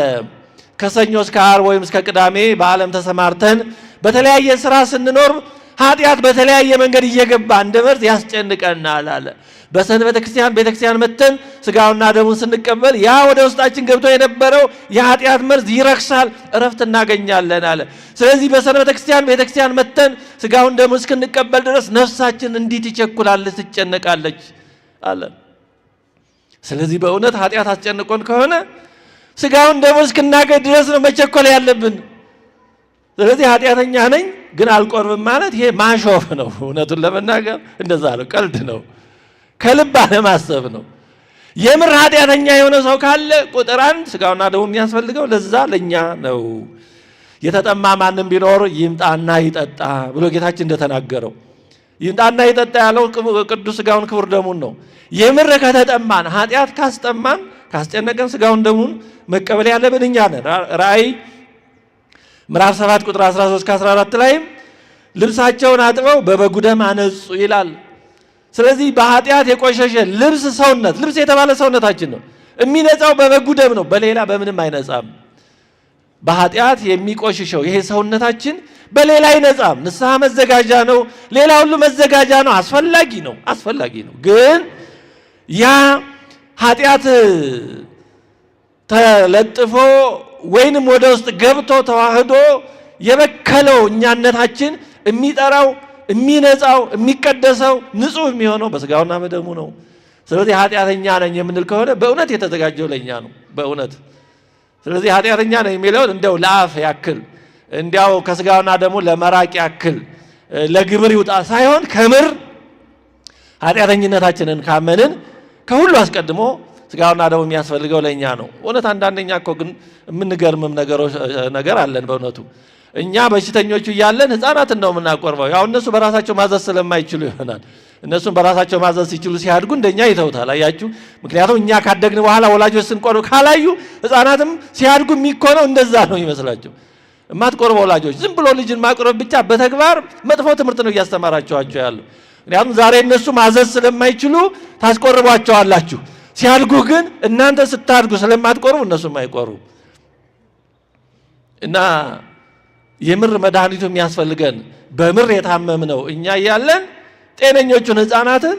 ከሰኞ እስከ ዓርብ ወይም እስከ ቅዳሜ በዓለም ተሰማርተን በተለያየ ስራ ስንኖር ኃጢአት በተለያየ መንገድ እየገባ እንደ መርዝ ያስጨንቀናል አለ። በሰንበተ ክርስቲያን ቤተክርስቲያን መተን ስጋውና ደሙን ስንቀበል ያ ወደ ውስጣችን ገብቶ የነበረው የኃጢአት መርዝ ይረክሳል፣ እረፍት እናገኛለን አለ። ስለዚህ በሰንበተ ክርስቲያን ቤተክርስቲያን መተን ስጋውን ደሙን እስክንቀበል ድረስ ነፍሳችን እንዲህ ትቸኩላለች፣ ትጨነቃለች አለ። ስለዚህ በእውነት ኃጢአት አስጨንቆን ከሆነ ስጋውን ደሙን እስክናገኝ ድረስ ነው መቸኮል ያለብን። ስለዚህ ኃጢአተኛ ነኝ ግን አልቆርብም ማለት ይሄ ማሾፍ ነው። እውነቱን ለመናገር እንደዛ ነው፣ ቀልድ ነው፣ ከልብ አለማሰብ ነው። የምር ኃጢአተኛ የሆነ ሰው ካለ ቁጥር 1 ስጋውና ደሙ የሚያስፈልገው ለዛ ለኛ ነው። የተጠማ ማንም ቢኖር ይምጣና ይጠጣ ብሎ ጌታችን እንደተናገረው ይምጣና ይጠጣ ያለው ቅዱስ ስጋውን ክቡር ደሙን ነው። የምር ከተጠማን ኃጢአት ካስጠማን ካስጨነቀን ስጋውን ደሙን መቀበል ያለብን እኛ ነን። ራእይ ምዕራፍ 7 ቁጥር 13-14 ላይም ልብሳቸውን አጥበው በበጉ ደም አነጹ ይላል። ስለዚህ በኃጢአት የቆሸሸ ሰውነት ልብስ የተባለ ሰውነታችን ነው የሚነጻው በበጉ ደም ነው፣ በሌላ በምንም አይነጻም። በኃጢአት የሚቆሽሸው ይሄ ሰውነታችን በሌላ አይነጻም። ንስሐ መዘጋጃ ነው፣ ሌላ ሁሉ መዘጋጃ ነው፣ አስፈላጊ ነው። ግን ያ ኃጢአት ተለጥፎ ወይንም ወደ ውስጥ ገብቶ ተዋህዶ የበከለው እኛነታችን የሚጠራው የሚነጻው የሚቀደሰው ንጹህ የሚሆነው በስጋውና በደሙ ነው። ስለዚህ ኃጢአተኛ ነኝ የምንል ከሆነ በእውነት የተዘጋጀው ለኛ ነው በእውነት። ስለዚህ ኃጢአተኛ ነኝ የሚለውን እንደው ለአፍ ያክል እንዲያው ከስጋውና ደሙ ለመራቅ ያክል ለግብር ይውጣ ሳይሆን ከምር ኃጢአተኝነታችንን ካመንን ከሁሉ አስቀድሞ ስጋውና ደሙ የሚያስፈልገው ለኛ ነው። እውነት አንዳንደኛ እኮ ግን የምንገርምም ነገር አለን በእውነቱ። እኛ በሽተኞቹ እያለን ህፃናትን ነው የምናቆርበው። ያው እነሱ በራሳቸው ማዘዝ ስለማይችሉ ይሆናል። እነሱም በራሳቸው ማዘዝ ሲችሉ ሲያድጉ እንደኛ ይተውታል። አያችሁ፣ ምክንያቱም እኛ ካደግን በኋላ ወላጆች ስንቆርብ ካላዩ ህፃናትም ሲያድጉ የሚኮነው እንደዛ ነው ይመስላቸው። የማትቆርቡ ወላጆች ዝም ብሎ ልጅን ማቆረብ ብቻ በተግባር መጥፎ ትምህርት ነው እያስተማራቸዋቸው ያለው። ምክንያቱም ዛሬ እነሱ ማዘዝ ስለማይችሉ ታስቆርቧቸዋላችሁ። ሲያድጉ ግን እናንተ ስታድጉ ስለማትቆርቡ እነሱም አይቆርቡ እና የምር መድኃኒቱ የሚያስፈልገን በምር የታመምነው እኛ እያለን ጤነኞቹን ህፃናትን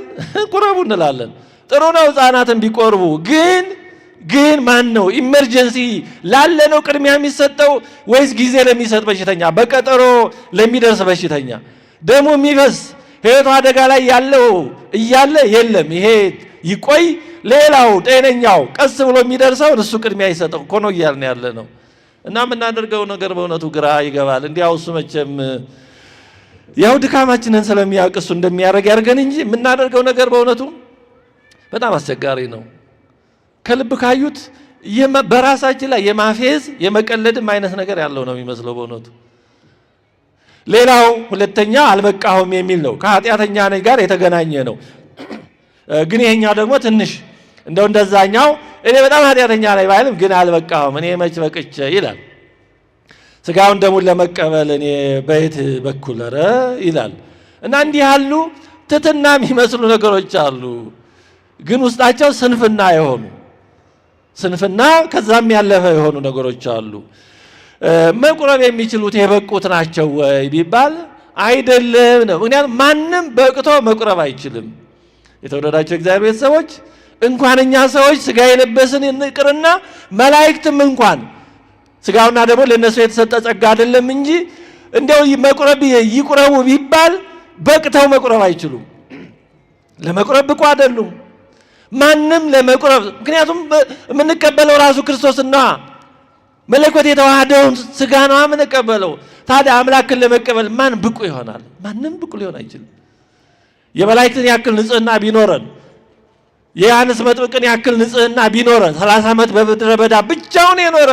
ቁረቡ እንላለን። ጥሩ ነው ህፃናትን ቢቆርቡ፣ ግን ማን ነው ኢመርጀንሲ ላለ ነው ቅድሚያ የሚሰጠው ወይስ ጊዜ ለሚሰጥ በሽተኛ፣ በቀጠሮ ለሚደርስ በሽተኛ? ደሙ የሚፈስ ህይወቱ አደጋ ላይ ያለው እያለ የለም ይሄ ይቆይ፣ ሌላው ጤነኛው ቀስ ብሎ የሚደርሰው እሱ ቅድሚያ ይሰጠው እኮ ነው እያልን ያለ ነው። እና የምናደርገው ነገር በእውነቱ ግራ ይገባል። እንዲያው እሱ መቼም ያው ድካማችንን ስለሚያውቅ እሱ እንደሚያደርግ ያድርገን እንጂ የምናደርገው ነገር በእውነቱ በጣም አስቸጋሪ ነው። ከልብ ካዩት በራሳችን ላይ የማፌዝ የመቀለድም አይነት ነገር ያለው ነው የሚመስለው በእውነቱ። ሌላው ሁለተኛ አልበቃሁም የሚል ነው። ከኃጢአተኛ ነኝ ጋር የተገናኘ ነው። ግን ይሄኛው ደግሞ ትንሽ እንደው እንደዛኛው እኔ በጣም ኃጢአተኛ ነኝ ባይልም ግን አልበቃሁም እኔ መች በቅቼ ይላል። ስጋውን ደሙን ለመቀበል እኔ በየት በኩል ኧረ ይላል። እና እንዲህ ያሉ ትትና የሚመስሉ ነገሮች አሉ፣ ግን ውስጣቸው ስንፍና ከዛም ያለፈ የሆኑ ነገሮች አሉ። መቁረብ የሚችሉት የበቁት ናቸው ወይ ቢባል አይደለም ነው። ምክንያቱም ማንም በቅቶ መቁረብ አይችልም። የተወደዳቸው እግዚአብሔር ቤተሰቦች እንኳን እኛ ሰዎች ስጋ የለበስን ይቅርና መላእክትም እንኳን ስጋውና ደግሞ ለነሱ የተሰጠ ጸጋ አይደለም እንጂ እንደው መቁረብ ይቁረቡ ቢባል በቅተው መቁረብ አይችሉም። ለመቁረብ ብቁ አይደሉም ማንም ለመቁረብ። ምክንያቱም የምንቀበለው ራሱ ክርስቶስና መለኮት የተዋሃደውን ስጋ ነው የምንቀበለው። ታዲያ አምላክን ለመቀበል ማን ብቁ ይሆናል? ማንም ብቁ ሊሆን አይችልም። የመላእክትን ያክል ንጽህና ቢኖረን የዮሐንስ መጥምቅን ያክል ንጽህና ቢኖረን 30 ዓመት በምድረ በዳ ብቻውን የኖረ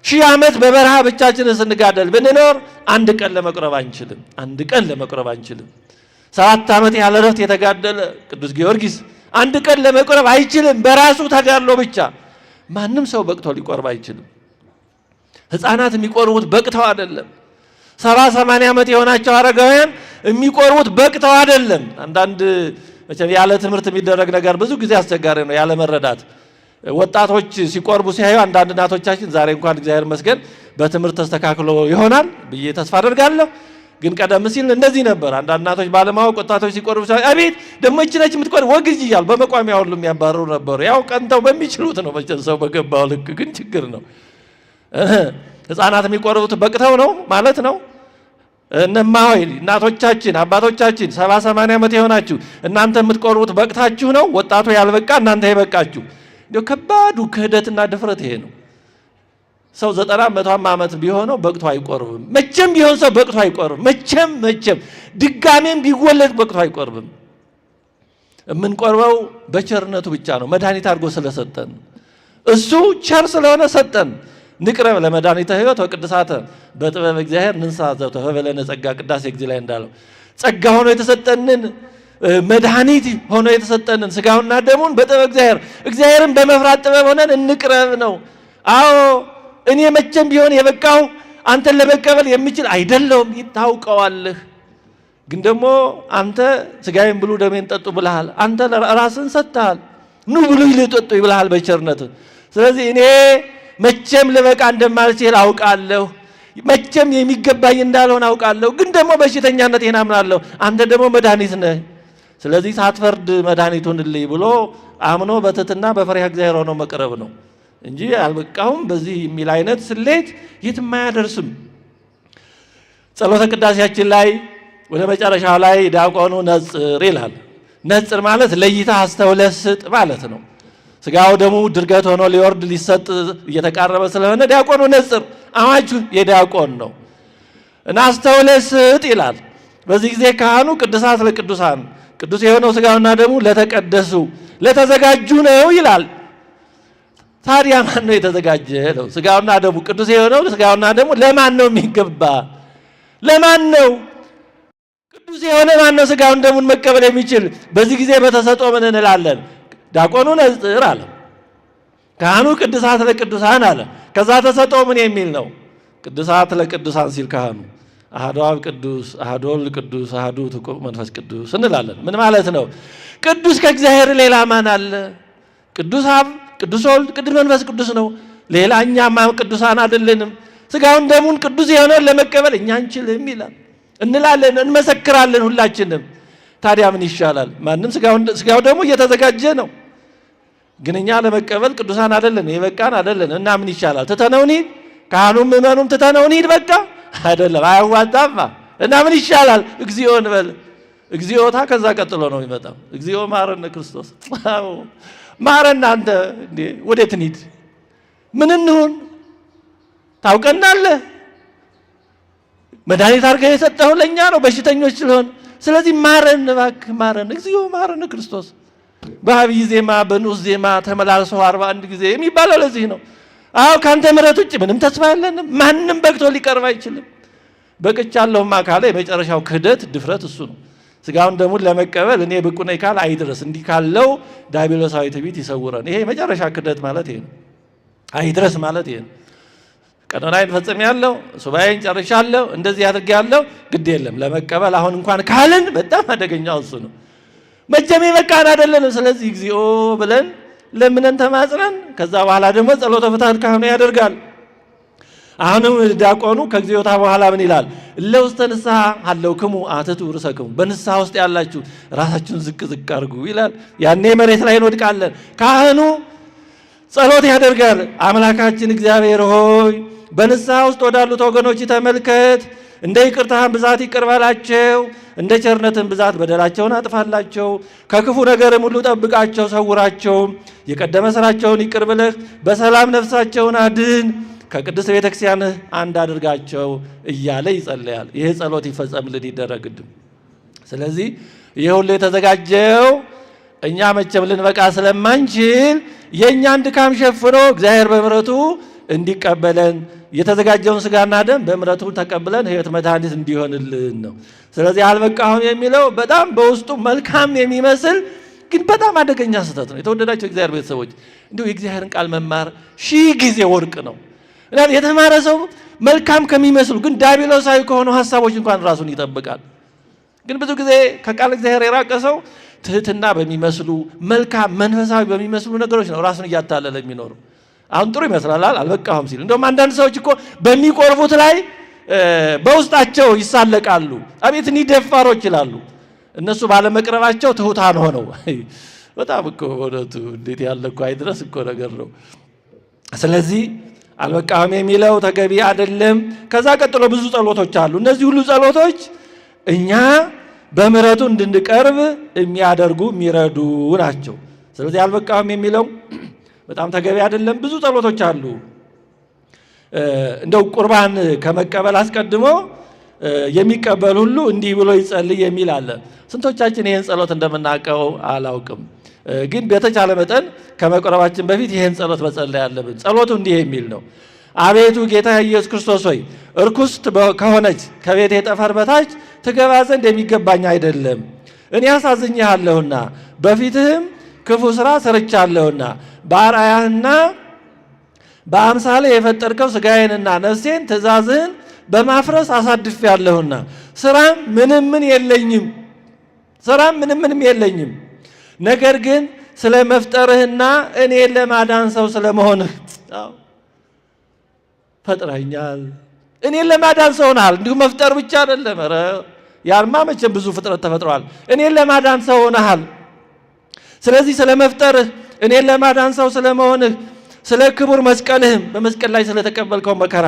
1000 ዓመት በበረሃ ብቻችንን ስንጋደል ብንኖር አንድ ቀን ለመቁረብ አንችልም። 7 ዓመት ያለ እረፍት የተጋደለ ቅዱስ ጊዮርጊስ አንድ ቀን ለመቁረብ አይችልም። በራሱ ተጋድሎ ብቻ ማንም ሰው በቅቶ ሊቆርብ አይችልም። ህፃናት የሚቆርቡት በቅተው አይደለም። 70-80 ዓመት የሆናቸው አረጋውያን የሚቆርቡት በቅተው አይደለም። አንዳንድ መቼም ያለ ትምህርት የሚደረግ ነገር ብዙ ጊዜ አስቸጋሪ ነው፣ ያለ መረዳት። ወጣቶች ሲቆርቡ ሲያዩ አንዳንድ እናቶቻችን ዛሬ እንኳን እግዚአብሔር ይመስገን በትምህርት ተስተካክሎ ይሆናል ብዬ ተስፋ አደርጋለሁ። ግን ቀደም ሲል እንደዚህ ነበር። አንዳንድ እናቶች ባለማወቅ ወጣቶች ሲቆርቡ ሲያዩ አቤት ደግሞ እቺ ነች የምትቆርብ ወግጅ እያሉ በመቋሚያ ሁሉ የሚያባርሩ ነበሩ። ያው ቀንተው በሚችሉት ነው መቼም ሰው በገባው ልክ፣ ግን ችግር ነው። ህፃናት የሚቆርቡት በቅተው ነው ማለት ነው። እነማሆይ እናቶቻችን አባቶቻችን 70-80 ዓመት የሆናችሁ እናንተ የምትቆርቡት በቅታችሁ ነው። ወጣቱ ያልበቃ እናንተ የበቃችሁ። እንዲያው ከባዱ ክህደትና ድፍረት ይሄ ነው። ሰው 90-100 ዓመት ቢሆነው በቅቶ አይቆርብም። መቼም ቢሆን ሰው በቅቶ አይቆርብም። መቼም ድጋሜም ቢወለድ በቅቶ አይቆርብም። የምንቆርበው በቸርነቱ ብቻ ነው። መድኃኒት አድርጎ ስለሰጠን እሱ ቸር ስለሆነ ሰጠን። ንቅረብ ለመድኃኒተ ሕይወት ወቅድሳተ በጥበብ እግዚአብሔር ንንሳ ዘተወ በለነ ጸጋ ቅዳሴ ጊዜ ላይ እንዳለው ጸጋ ሆኖ የተሰጠንን መድኃኒት ሆኖ የተሰጠንን ስጋውና ደሙን በጥበብ እግዚአብሔርን በመፍራት ጥበብ ሆነን እንቅረብ ነው። አዎ እኔ መቼም ቢሆን የበቃው አንተን ለመቀበል የምችል አይደለሁም፣ ታውቀዋለህ። ግን ደግሞ አንተ ስጋዬን ብሉ ደሜን ጠጡ ብለሃል። አንተ ራስን ሰጥተሃል። ኑ ብሉ ይልጠጡ ይብልሃል በቸርነት። ስለዚህ እኔ መቼም ልበቃ እንደማልችል አውቃለሁ። መቼም የሚገባኝ እንዳልሆን አውቃለሁ። ግን ደግሞ በሽተኛነቴን አምናለሁ። አንተ ደግሞ መድኃኒት ነህ። ስለዚህ ሳትፈርድ መድኃኒቱንልኝ ብሎ አምኖ በትሕትና በፈሪሃ እግዚአብሔር ሆኖ መቅረብ ነው እንጂ አልበቃሁም በዚህ የሚል አይነት ስሌት የትም አያደርስም። ጸሎተ ቅዳሴያችን ላይ ወደ መጨረሻው ላይ ዲያቆኑ ነጽር ይላል። ነጽር ማለት ለይተህ አስተውለህ ስጥ ማለት ነው። ስጋው ደሙ ድርገት ሆኖ ሊወርድ ሊሰጥ እየተቃረበ ስለሆነ ዲያቆኑ ነጽር፣ አዋጁ የዲያቆን ነው እና አስተውለህ ስጥ ይላል። በዚህ ጊዜ ካህኑ ቅዱሳት ለቅዱሳን ቅዱስ የሆነው ስጋውና ደሙ ለተቀደሱ ለተዘጋጁ ነው ይላል። ታዲያ ማን ነው የተዘጋጀ ነው? ስጋውና ደሙ ቅዱስ የሆነው ስጋውና ደሙ ለማን ነው የሚገባ? ለማን ነው ቅዱስ የሆነ? ማን ነው ስጋውን ደሙን መቀበል የሚችል? በዚህ ጊዜ በተሰጥኦ ምን እንላለን? ዲያቆኑ ነጽር አለ፣ ካህኑ ቅዱሳት ለቅዱሳን አለ። ከዛ ተሰጥኦ ምን የሚል ነው? ቅዱሳት ለቅዱሳን ሲል ካህኑ አሐዱ አብ ቅዱስ፣ አሐዱ ወልድ ቅዱስ፣ አሐዱ ውእቱ መንፈስ ቅዱስ እንላለን። ምን ማለት ነው? ቅዱስ ከእግዚአብሔር ሌላ ማን አለ? ቅዱስ አብ፣ ቅዱስ ወልድ፣ ቅዱስ መንፈስ ቅዱስ ነው። ሌላ እኛማ ቅዱሳን አይደለንም። ስጋውን ደሙን ቅዱስ የሆነውን ለመቀበል እኛ አንችልም ይላል እንላለን፣ እንመሰክራለን ሁላችንም። ታዲያ ምን ይሻላል? ማንም ስጋው ደግሞ እየተዘጋጀ ነው፣ ግን እኛ ለመቀበል ቅዱሳን አይደለን፣ የበቃን አይደለን። እና ምን ይሻላል? ትተነው እንሂድ? ካህኑም ምእመኑም ትተነው እንሂድ? በቃ አይደለም፣ አያዋጣማ። እና ምን ይሻላል? እግዚኦ እንበል። እግዚኦታ ከዛ ቀጥሎ ነው የሚመጣው። እግዚኦ ማረነ ክርስቶስ፣ ማረና አንተ። እንዴ ወዴት እንሂድ? ምን እንሁን? ታውቀናለህ። መድኃኒት አድርገህ የሰጠኸው ለእኛ ነው በሽተኞች ስለሆን። ስለዚህ ማረን እባክህ ማረን። እግዚኦ ማረነ ክርስቶስ። በአብይ ዜማ በንዑስ ዜማ ተመላልሶ 41 ጊዜ የሚባለው ለዚህ ነው። አዎ ካንተ ምሕረት ውጭ ምንም ተስፋ የለንም። ማንም በቅቶ ሊቀርብ አይችልም። በቅቻለሁማ ካለ የመጨረሻው ክህደት ድፍረት እሱ ነው። ስጋውን ደሙን ለመቀበል እኔ ብቁ ነኝ ካል አይድረስ። እንዲህ ካለው ዲያብሎሳዊ ትዕቢት ይሰውረን። ይሄ የመጨረሻ ክህደት ማለት ይሄ ነው። አይድረስ ማለት ይሄ ነው። ቀኖናዬን ፈጽሜያለሁ፣ ሱባኤን ጨርሻለሁ፣ እንደዚህ አድርጌያለሁ፣ ግድ የለም ለመቀበል አሁን እንኳን ካልን በጣም አደገኛው እሱ ነው። መቼም የበቃን አይደለንም። ስለዚህ እግዚኦ ብለን ለምነን ተማጽነን ከዛ በኋላ ደግሞ ጸሎተ ፍትሐት ካህኑ ያደርጋል። አሁንም ዲያቆኑ ከግዚኦታ በኋላ ምን ይላል? ለውስተ ንስሐ ሀለውክሙ አትቱ ርእሰክሙ፣ በንስሐ ውስጥ ያላችሁ ራሳችሁን ዝቅ ዝቅ አድርጉ ይላል። ያኔ መሬት ላይ እንወድቃለን። ካህኑ ጸሎት ያደርጋል። አምላካችን እግዚአብሔር ሆይ በንስሐ ውስጥ ወዳሉት ወገኖች ተመልከት፣ እንደ ይቅርታህን ብዛት ይቅር በላቸው፣ እንደ ቸርነትን ብዛት በደላቸውን አጥፋላቸው፣ ከክፉ ነገርም ሁሉ ጠብቃቸው፣ ሰውራቸው፣ የቀደመ ስራቸውን ይቅር ብለህ በሰላም ነፍሳቸውን አድን፣ ከቅድስት ቤተክርስቲያንህ አንድ አድርጋቸው እያለ ይጸለያል። ይህ ጸሎት ይፈጸምልን ይደረግልን። ስለዚህ ይህ ሁሉ የተዘጋጀው እኛ መቼም ልንበቃ ስለማንችል የእኛን ድካም ሸፍኖ እግዚአብሔር በምሕረቱ እንዲቀበለን የተዘጋጀውን ስጋና ደም በምሕረቱ ተቀብለን ሕይወት መድኃኒት እንዲሆንልን ነው። ስለዚህ አልበቃሁም የሚለው በጣም በውስጡ መልካም የሚመስል ግን በጣም አደገኛ ስህተት ነው። የተወደዳቸው እግዚአብሔር ቤተሰቦች እንዲሁ የእግዚአብሔርን ቃል መማር 1000 ጊዜ ወርቅ ነው። የተማረ ሰው መልካም ከሚመስሉ ግን ዲያብሎሳዊ ከሆኑ ሀሳቦች እንኳን ራሱን ይጠብቃል። ግን ብዙ ጊዜ ከቃል እግዚአብሔር የራቀ ሰው ትህትና በሚመስሉ መልካም መንፈሳዊ በሚመስሉ ነገሮች ነው ራሱን እያታለለ የሚኖረው። አሁን ጥሩ ይመስላል አልበቃሁም ሲል። እንደውም አንዳንድ ሰዎች እኮ በሚቆርቡት ላይ በውስጣቸው ይሳለቃሉ። አቤት እኒህ ደፋሮች ይላሉ። እነሱ ባለመቅረባቸው ትሑታን ሆነው በጣም እኮ እውነቱ እንዴት ያለ እኮ አይድረስ እኮ ነገር ነው። ስለዚህ አልበቃሁም የሚለው ተገቢ አይደለም። ከዛ ቀጥሎ ብዙ ጸሎቶች አሉ። እነዚህ ሁሉ ጸሎቶች እኛ በምሕረቱ እንድንቀርብ የሚያደርጉ የሚረዱ ናቸው። ስለዚህ አልበቃሁም የሚለው በጣም ተገቢ አይደለም። ብዙ ጸሎቶች አሉ። እንደው ቁርባን ከመቀበል አስቀድሞ የሚቀበል ሁሉ እንዲህ ብሎ ይጸልይ የሚል አለ። ስንቶቻችን ይህን ጸሎት እንደምናውቀው አላውቅም። ግን በተቻለ መጠን ከመቁረባችን በፊት ይህን ጸሎት መጸለይ ያለብን። ጸሎቱ እንዲህ የሚል ነው። አቤቱ ጌታ ኢየሱስ ክርስቶስ ሆይ እርኩስት ከሆነች ከቤቴ ጠፈር በታች ትገባ ዘንድ የሚገባኝ አይደለም። እኔ አሳዝኜሃለሁና በፊትህም ክፉ ሥራ ሰርቻለሁና በአርአያህና በአምሳሌ የፈጠርከው ሥጋዬንና ነፍሴን ትእዛዝህን በማፍረስ አሳድፌአለሁና ስራም ምንም የለኝም። ነገር ግን ስለ መፍጠርህና እኔን ለማዳን ሰው ስለመሆንህ ፈጥረኛል። እኔን ለማዳን ሰው ሆነሃል። እንዲሁ መፍጠር ብቻ አይደለም። ኧረ ያልማ መቼም ብዙ ፍጥረት ተፈጥሯል። እኔን ለማዳን ሰው ሆነሃል። ስለዚህ ስለ መፍጠርህ፣ እኔን ለማዳን ሰው ስለመሆንህ፣ ስለ ክቡር መስቀልህም በመስቀል ላይ ስለተቀበልከው መከራ፣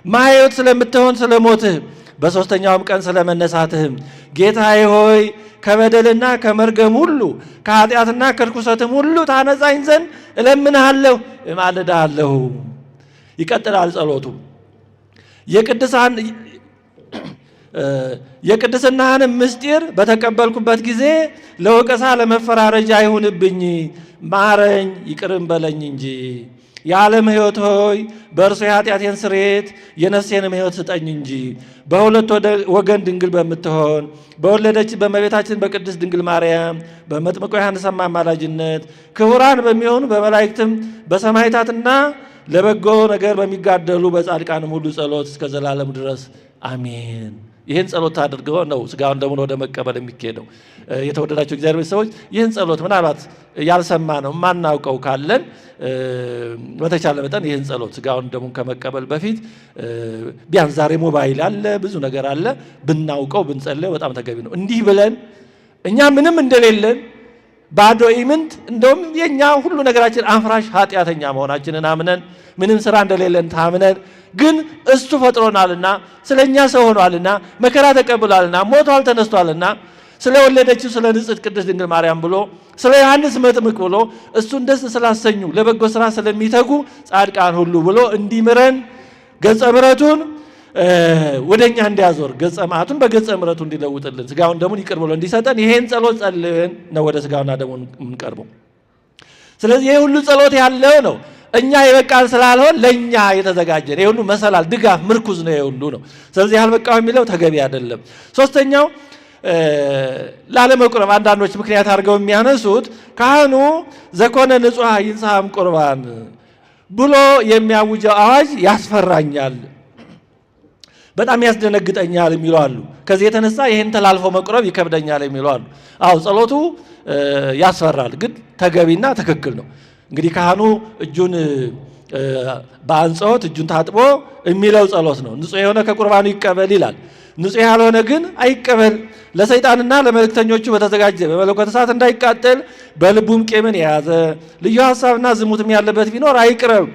ማሕየት ስለምትሆን ስለ ሞትህ፣ በሦስተኛውም ቀን ስለ መነሳትህም ጌታዬ ሆይ ከበደልና ከመርገም ሁሉ ከኃጢአትና ከርኩሰትም ሁሉ ታነጻኝ ዘንድ እለምንሃለሁ፣ እማልድሃለሁ። ይቀጥላል ጸሎቱ። የቅድስናህንም ምስጢር በተቀበልኩበት ጊዜ ለወቀሳ ለመፈራረጃ አይሁንብኝ፣ ማረኝ ይቅርም በለኝ እንጂ። የዓለም ሕይወት ሆይ በእርሱ የኃጢአቴን ስርየት የነፍሴንም ሕይወት ስጠኝ እንጂ። በሁለት ወገን ድንግል በምትሆን በወለደች በእመቤታችን በቅድስት ድንግል ማርያም በመጥምቁ ዮሐንስ አማላጅነት ክቡራን በሚሆኑ በመላእክትም በሰማዕታትና ለበጎ ነገር በሚጋደሉ በጻድቃንም ሁሉ ጸሎት እስከ ዘላለም ድረስ አሜን። ይህን ጸሎት አድርገው ነው ሥጋውን ደሙን ወደ መቀበል የሚካሄደው። የተወደዳቸው እግዚአብሔር ቤተሰቦች ይህን ጸሎት ምናልባት ያልሰማ ነው የማናውቀው ካለን በተቻለ መጠን ይህን ጸሎት ሥጋውን ደሙን ከመቀበል በፊት ቢያንስ ዛሬ ሞባይል አለ፣ ብዙ ነገር አለ፣ ብናውቀው ብንጸልየው በጣም ተገቢ ነው። እንዲህ ብለን እኛ ምንም እንደሌለን ባዶ ኢምንት እንደውም የኛ ሁሉ ነገራችን አፍራሽ ኃጢአተኛ መሆናችንን አምነን ምንም ስራ እንደሌለን ታምነን ግን እሱ ፈጥሮናልና ስለኛ ሰው ሆኗልና መከራ ተቀብሏልና ሞቷል ተነስቷልና ስለወለደችው ስለ ንጽሕት ቅድስት ድንግል ማርያም ብሎ ስለ ዮሐንስ መጥምቅ ብሎ እሱን ደስ ስላሰኙ ለበጎ ስራ ስለሚተጉ ጻድቃን ሁሉ ብሎ እንዲምረን ገጸ ምሕረቱን ወደኛ እንዲያዞር ገጸ መዓቱን በገጸ ምሕረቱ እንዲለውጥልን ሥጋውን ደሙን ይቅር ብሎ እንዲሰጠን ይሄን ጸሎት ጸልየን ነው ወደ ሥጋውና ደሙን የምንቀርበው። ስለዚህ ይሄ ሁሉ ጸሎት ያለው ነው። እኛ የበቃን ስላልሆን ለኛ የተዘጋጀ ይሄ ሁሉ መሰላል፣ ድጋፍ፣ ምርኩዝ ነው። ይሄ ሁሉ ነው። ስለዚህ ያልበቃው የሚለው ተገቢ አይደለም። ሶስተኛው ላለመቁረብ አንዳንዶች ምክንያት አድርገው የሚያነሱት ካህኑ ዘኮነ ንጹሐ ይንሣም ቁርባን ብሎ የሚያውጀው አዋጅ ያስፈራኛል፣ በጣም ያስደነግጠኛል የሚሉ አሉ። ከዚህ የተነሳ ይህን ተላልፎ መቁረብ ይከብደኛል የሚሉ አሉ። አዎ ጸሎቱ ያስፈራል፣ ግን ተገቢና ትክክል ነው። እንግዲህ ካህኑ እጁን በአንጽሖት እጁን ታጥቦ የሚለው ጸሎት ነው። ንጹሕ የሆነ ከቁርባኑ ይቀበል ይላል። ንጹሕ ያልሆነ ግን አይቀበል። ለሰይጣንና ለመልእክተኞቹ በተዘጋጀ በመለኮተ እሳት እንዳይቃጠል በልቡም ቂምን የያዘ ልዩ ሐሳብና ዝሙትም ያለበት ቢኖር አይቅረብ።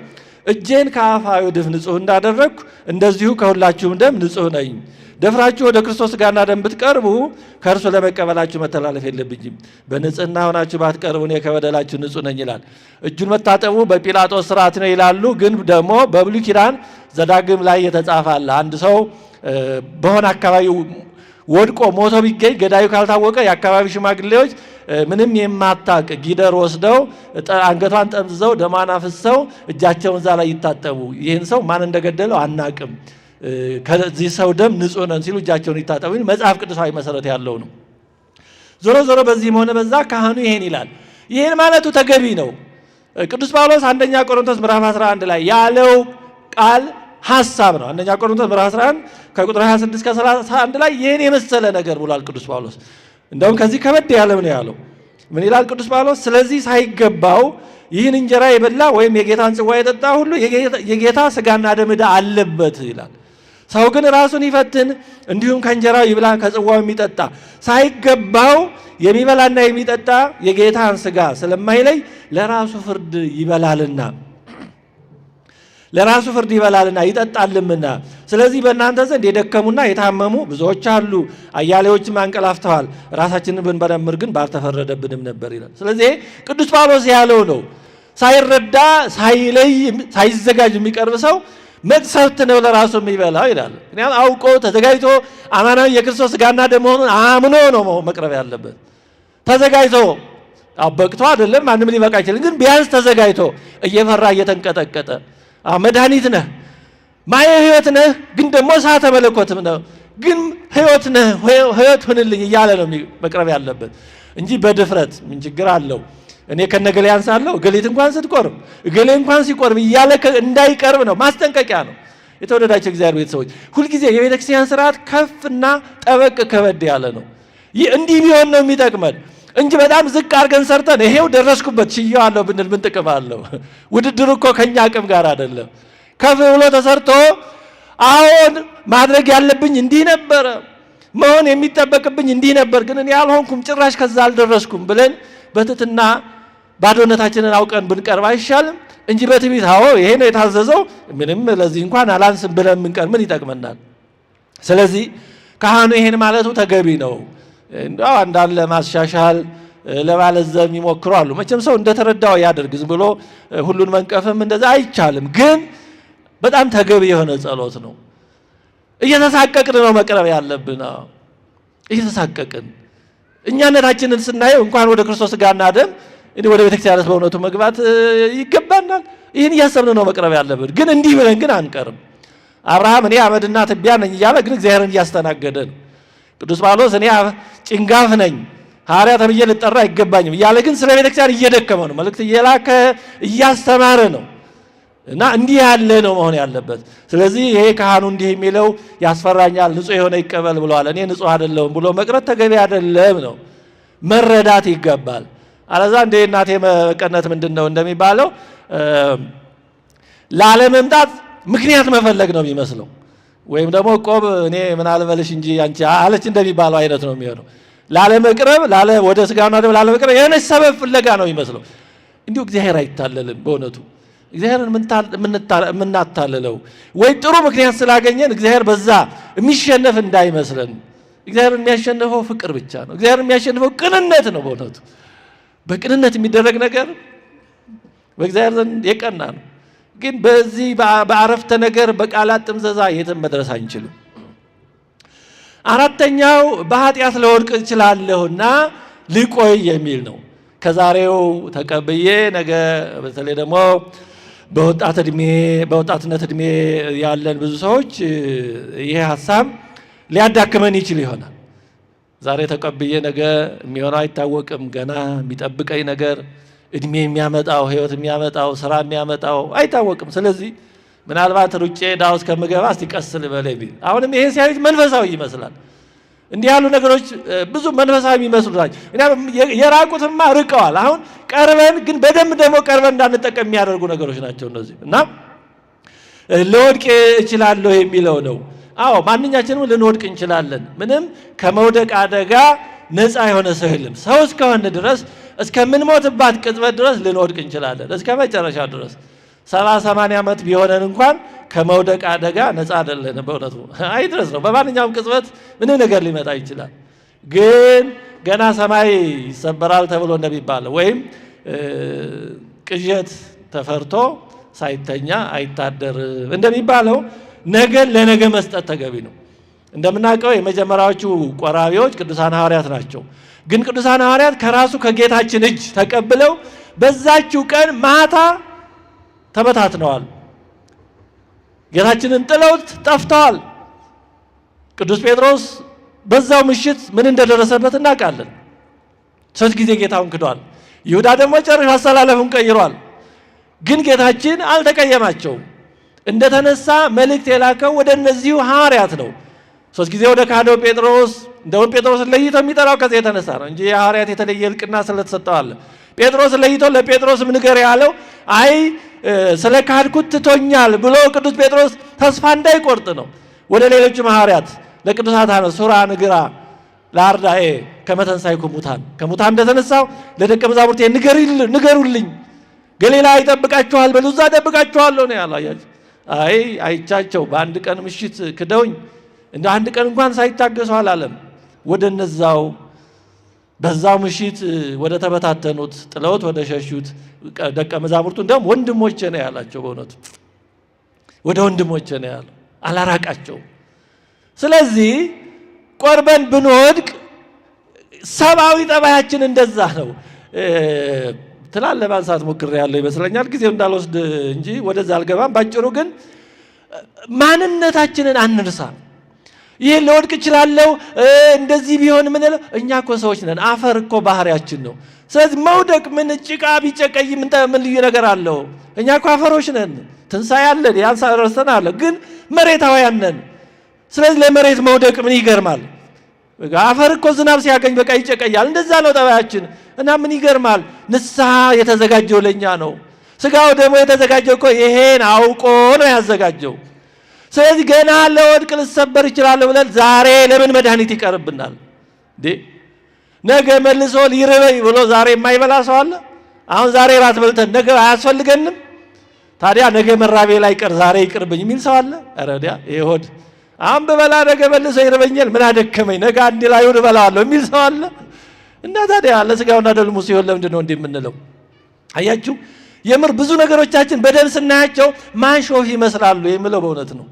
እጄን ከአፋዊ ድፍ ንጹሕ እንዳደረግኩ እንደዚሁ ከሁላችሁም ደም ንጹሕ ነኝ። ደፍራችሁ ወደ ክርስቶስ ሥጋና ደም ብትቀርቡ ከእርሱ ለመቀበላችሁ መተላለፍ የለብኝም። በንጽሕና ሆናችሁ ባትቀርቡ እኔ ከበደላችሁ ንጹሕ ነኝ ይላል። እጁን መታጠቡ በጲላጦስ ሥርዓት ነው ይላሉ። ግን ደግሞ በብሉይ ኪዳን ዘዳግም ላይ የተጻፈ አለ። አንድ ሰው በሆነ አካባቢ ወድቆ ሞቶ ቢገኝ ገዳዩ ካልታወቀ የአካባቢ ሽማግሌዎች ምንም የማታቅ ጊደር ወስደው አንገቷን ጠምዝዘው ደሟን አፍሰው እጃቸውን እዛ ላይ ይታጠቡ። ይህን ሰው ማን እንደገደለው አናቅም፣ ከዚህ ሰው ደም ንጹሕ ነን ሲሉ እጃቸውን ይታጠቡ። መጽሐፍ ቅዱሳዊ መሰረት ያለው ነው። ዞሮ ዞሮ በዚህም ሆነ በዛ ካህኑ ይሄን ይላል። ይሄን ማለቱ ተገቢ ነው። ቅዱስ ጳውሎስ አንደኛ ቆሮንቶስ ምዕራፍ 11 ላይ ያለው ቃል ሐሳብ ነው። አንደኛ ቆሮንቶስ ምዕራፍ 11 ከቁጥር 26 እስከ 31 ላይ ይሄን የመሰለ ነገር ብሏል ቅዱስ ጳውሎስ። እንደውም ከዚህ ከበድ ያለም ነው ያለው። ምን ይላል ቅዱስ ጳውሎስ? ስለዚህ ሳይገባው ይህን እንጀራ የበላ ወይም የጌታን ጽዋ የጠጣ ሁሉ የጌታ ሥጋና ደም ዕዳ አለበት ይላል። ሰው ግን ራሱን ይፈትን፣ እንዲሁም ከእንጀራው ይብላ ከጽዋው የሚጠጣ ሳይገባው የሚበላና የሚጠጣ የጌታን ሥጋ ስለማይለይ ለራሱ ፍርድ ይበላልና ይጠጣልምና። ስለዚህ በእናንተ ዘንድ የደከሙና የታመሙ ብዙዎች አሉ፣ አያሌዎችም አንቀላፍተዋል። ራሳችንን ብንመረምር ግን ባልተፈረደብንም ነበር ይላል። ስለዚህ ቅዱስ ጳውሎስ ያለው ነው። ሳይረዳ ሳይለይ ሳይዘጋጅ የሚቀርብ ሰው መቅሰፍት ነው ለራሱ የሚበላው ይላል። ምክንያቱም አውቆ ተዘጋጅቶ አማናዊ የክርስቶስ ሥጋና ደም መሆኑን አምኖ ነው መቅረብ ያለበት። ተዘጋጅቶ አበቅቶ አይደለም፣ ማንም ሊበቃ አይችልም። ግን ቢያንስ ተዘጋጅቶ እየፈራ እየተንቀጠቀጠ መድኃኒት ነህ፣ ማየ ሕይወት ነህ፣ ግን ደግሞ እሳተ መለኮትም ነው፣ ግን ሕይወት ነህ፣ ሕይወት ሁንልኝ እያለ ነው መቅረብ ያለበት እንጂ በድፍረት ምን ችግር አለው እኔ ከነገሌ አንሳለሁ እገሌት እንኳን ስትቆርብ እገሌ እንኳን ሲቆርብ እያለ እንዳይቀርብ ነው፣ ማስጠንቀቂያ ነው። የተወደዳቸው እግዚአብሔር ቤተሰቦች ሁልጊዜ የቤተ ክርስቲያን ስርዓት ከፍና ጠበቅ ከበድ ያለ ነው። እንዲህ ቢሆን ነው የሚጠቅመን እንጂ በጣም ዝቅ አድርገን ሰርተን ይሄው ደረስኩበት ችዬዋለሁ ብንል ምን ጥቅም አለው? ውድድሩ እኮ ከኛ አቅም ጋር አይደለም። ከፍ ብሎ ተሰርቶ አሁን ማድረግ ያለብኝ እንዲህ ነበረ፣ መሆን የሚጠበቅብኝ እንዲህ ነበር፣ ግን እኔ አልሆንኩም፣ ጭራሽ ከዛ አልደረስኩም ብለን በትትና ባዶነታችንን አውቀን ብንቀርብ አይሻልም? እንጂ በትዕቢት አዎ ይሄ ነው የታዘዘው ምንም ለዚህ እንኳን አላንስም ብለን ምንቀር ምን ይጠቅመናል? ስለዚህ ካህኑ ይሄን ማለቱ ተገቢ ነው። እንደው አንዳንድ ለማሻሻል ለማለዘብ ይሞክሩ አሉ። መቼም ሰው እንደተረዳው ያደርግ፣ ዝም ብሎ ሁሉን መንቀፍም እንደዛ አይቻልም። ግን በጣም ተገቢ የሆነ ጸሎት ነው። እየተሳቀቅን ነው መቅረብ ያለብን። እየተሳቀቅን እኛነታችንን ስናየው እንኳን ወደ ክርስቶስ ሥጋና ደም ወደ ቤተክርስቲያን በእውነቱ መግባት ይገባናል። ይህን እያሰብን ነው መቅረብ ያለብን። ግን እንዲህ ብለን ግን አንቀርም። አብርሃም እኔ አመድና ትቢያ ነኝ እያለ ግን እግዚአብሔርን እያስተናገደ ነው። ቅዱስ ጳውሎስ እኔ ጭንጋፍ ነኝ ሐዋርያ ተብዬ ልጠራ አይገባኝም እያለ ግን ስለ ቤተክርስቲያን እየደከመ ነው፣ መልእክት እየላከ እያስተማረ ነው። እና እንዲህ ያለ ነው መሆን ያለበት። ስለዚህ ይሄ ካህኑ እንዲህ የሚለው ያስፈራኛል፣ ንጹሕ የሆነ ይቀበል ብለዋል፣ እኔ ንጹሕ አይደለሁም ብሎ መቅረት ተገቢ አይደለም ነው፣ መረዳት ይገባል። አለዛ እንደ እናቴ መቀነት ምንድን ነው እንደሚባለው ላለመምጣት ምክንያት መፈለግ ነው የሚመስለው። ወይም ደግሞ ቆብ እኔ ምን አልበልሽ እንጂ አንቺ አለች እንደሚባለው አይነት ነው የሚሆነው። ላለመቅረብ ወደ ሥጋውና ደሙ ላለመቅረብ የሆነች ሰበብ ፍለጋ ነው የሚመስለው። እንዲሁ እግዚአብሔር አይታለልም። በእውነቱ እግዚአብሔርን የምናታልለው ወይ ጥሩ ምክንያት ስላገኘን እግዚአብሔር በዛ የሚሸነፍ እንዳይመስለን። እግዚአብሔር የሚያሸንፈው ፍቅር ብቻ ነው። እግዚአብሔር የሚያሸንፈው ቅንነት ነው። በእውነቱ በቅንነት የሚደረግ ነገር በእግዚአብሔር ዘንድ የቀና ነው። ግን በዚህ በአረፍተ ነገር በቃላት ጥምዘዛ የትም መድረስ አንችልም። አራተኛው በኃጢአት ለወድቅ እችላለሁና ልቆይ የሚል ነው። ከዛሬው ተቀብዬ ነገ በተለይ ደግሞ በወጣትነት እድሜ ያለን ብዙ ሰዎች ይሄ ሀሳብ ሊያዳክመን ይችል ይሆናል። ዛሬ ተቀብዬ ነገ የሚሆነው አይታወቅም። ገና የሚጠብቀኝ ነገር እድሜ የሚያመጣው ሕይወት የሚያመጣው ስራ የሚያመጣው አይታወቅም። ስለዚህ ምናልባት ሩጬ ዳው እስከምገባ እስቲ ቀስ ልበል ቢል አሁንም ይሄ ሲያዩት መንፈሳዊ ይመስላል። እንዲህ ያሉ ነገሮች ብዙ መንፈሳዊ የሚመስሉ ናቸው። የራቁትማ ርቀዋል። አሁን ቀርበን ግን በደንብ ደግሞ ቀርበን እንዳንጠቀም የሚያደርጉ ነገሮች ናቸው እነዚህ እና ልወድቅ እችላለሁ የሚለው ነው። አዎ ማንኛችንም ልንወድቅ እንችላለን። ምንም ከመውደቅ አደጋ ነፃ የሆነ ሰው የለም። ሰው እስከሆነ ድረስ እስከምንሞትባት ቅጽበት ድረስ ልንወድቅ እንችላለን። እስከ መጨረሻ ድረስ 70-80 ዓመት ቢሆነን እንኳን ከመውደቅ አደጋ ነፃ አይደለንም። በእውነቱ አይድረስ ነው። በማንኛውም ቅጽበት ምንም ነገር ሊመጣ ይችላል። ግን ገና ሰማይ ይሰበራል ተብሎ እንደሚባለው ወይም ቅዠት ተፈርቶ ሳይተኛ አይታደርም እንደሚባለው ነገን ለነገ መስጠት ተገቢ ነው። እንደምናውቀው የመጀመሪያዎቹ ቆራቢዎች ቅዱሳን ሐዋርያት ናቸው። ግን ቅዱሳን ሐዋርያት ከራሱ ከጌታችን እጅ ተቀብለው በዛችው ቀን ማታ ተበታትነዋል። ጌታችንን ጥለውት ጠፍተዋል። ቅዱስ ጴጥሮስ በዛው ምሽት ምን እንደደረሰበት እናውቃለን። 3 ጊዜ ጌታውን ክዷል። ይሁዳ ደግሞ ጨርሶ አሰላለፉን ቀይሯል። ግን ጌታችን አልተቀየማቸውም። እንደተነሳ መልእክት የላከው ወደ እነዚሁ ሐዋርያት ነው። 3 ጊዜ ወደ ካደው ጴጥሮስ እንደውም ጴጥሮስን ለይቶ የሚጠራው ከዚህ የተነሳ ነው እንጂ የሐዋርያት የተለየ እልቅና ስለተሰጠው አለ። ጴጥሮስን ለይቶ ለጴጥሮስም ንገር ያለው አይ ስለ ካድኩት ትቶኛል ብሎ ቅዱስ ጴጥሮስ ተስፋ እንዳይቆርጥ ነው። ወደ ሌሎቹ ሐዋርያት ለቅዱሳት ሱራ ንግራ ለአርዳኤ ከመተንሳይኩ ሙታን ከሙታን እንደተነሳው ለደቀ መዛሙርቴ ንገሩልኝ፣ ገሊላ ይጠብቃችኋል በሉ፣ እዛ እጠብቃችኋለሁ ነው ያለው። አይ አይቻቸው በአንድ ቀን ምሽት ክደውኝ እንደ አንድ ቀን እንኳን ሳይታገሱ አላለም። ወደ እነዛው በዛው ምሽት ወደ ተበታተኑት ጥለውት ወደ ሸሹት ደቀ መዛሙርቱ እንደውም ወንድሞቼ ነው ያላቸው። በእውነቱ ወደ ወንድሞቼ ነው ያለው፣ አላራቃቸውም። ስለዚህ ቆርበን ብንወድቅ ሰብአዊ ጠባያችን እንደዛ ነው። ትላል ለማንሳት ሞክሬያለሁ ይመስለኛል፣ ጊዜው እንዳልወስድ እንጂ ወደዛ አልገባም። ባጭሩ ግን ማንነታችንን አንርሳ። ይሄ ለወድቅ እችላለሁ እንደዚህ ቢሆን ምን ነው? እኛ እኮ ሰዎች ነን። አፈር እኮ ባህሪያችን ነው። ስለዚህ መውደቅ ምን ጭቃ ቢጨቀይ ምን ልዩ ነገር አለው? እኛ እኮ አፈሮች ነን። ትንሣኤ አለን፣ ያንሳ ረስተናል፣ ግን መሬታውያን ነን። ስለዚህ ለመሬት መውደቅ ምን ይገርማል? አፈር እኮ ዝናብ ሲያገኝ በቃ ይጨቀያል። እንደዛ ነው ጠባያችን። እና ምን ይገርማል? ንስሐ የተዘጋጀው ለኛ ነው። ስጋው ደግሞ የተዘጋጀው እኮ ይሄን አውቆ ነው ያዘጋጀው። ስለዚህ ገና ለወድቅ ልሰበር ይችላል ብለን ዛሬ ለምን መድኃኒት ይቀርብናል እንዴ? ነገ መልሶ ሊርበኝ ብሎ ዛሬ የማይበላ ሰው አለ? አሁን ዛሬ ራት በልተን ነገ አያስፈልገንም? ታዲያ ነገ መራቤ ላይ ቀር ዛሬ ይቅርብኝ የሚል ሰው አለ? ኧረ ወዲያ ይሄ ሆድ አሁን በበላ ነገ መልሶ ይርበኛል፣ ምን አደከመኝ፣ ነገ አንድ ላይ ሆድ እበላዋለሁ የሚል ሰው አለ? እና ታዲያ ለስጋውና ደሙ ሲሆን ለምንድን ነው እንዲህ የምንለው? አያችሁ፣ የምር ብዙ ነገሮቻችን በደም ስናያቸው ማሾፍ ይመስላሉ የምለው በእውነት ነው።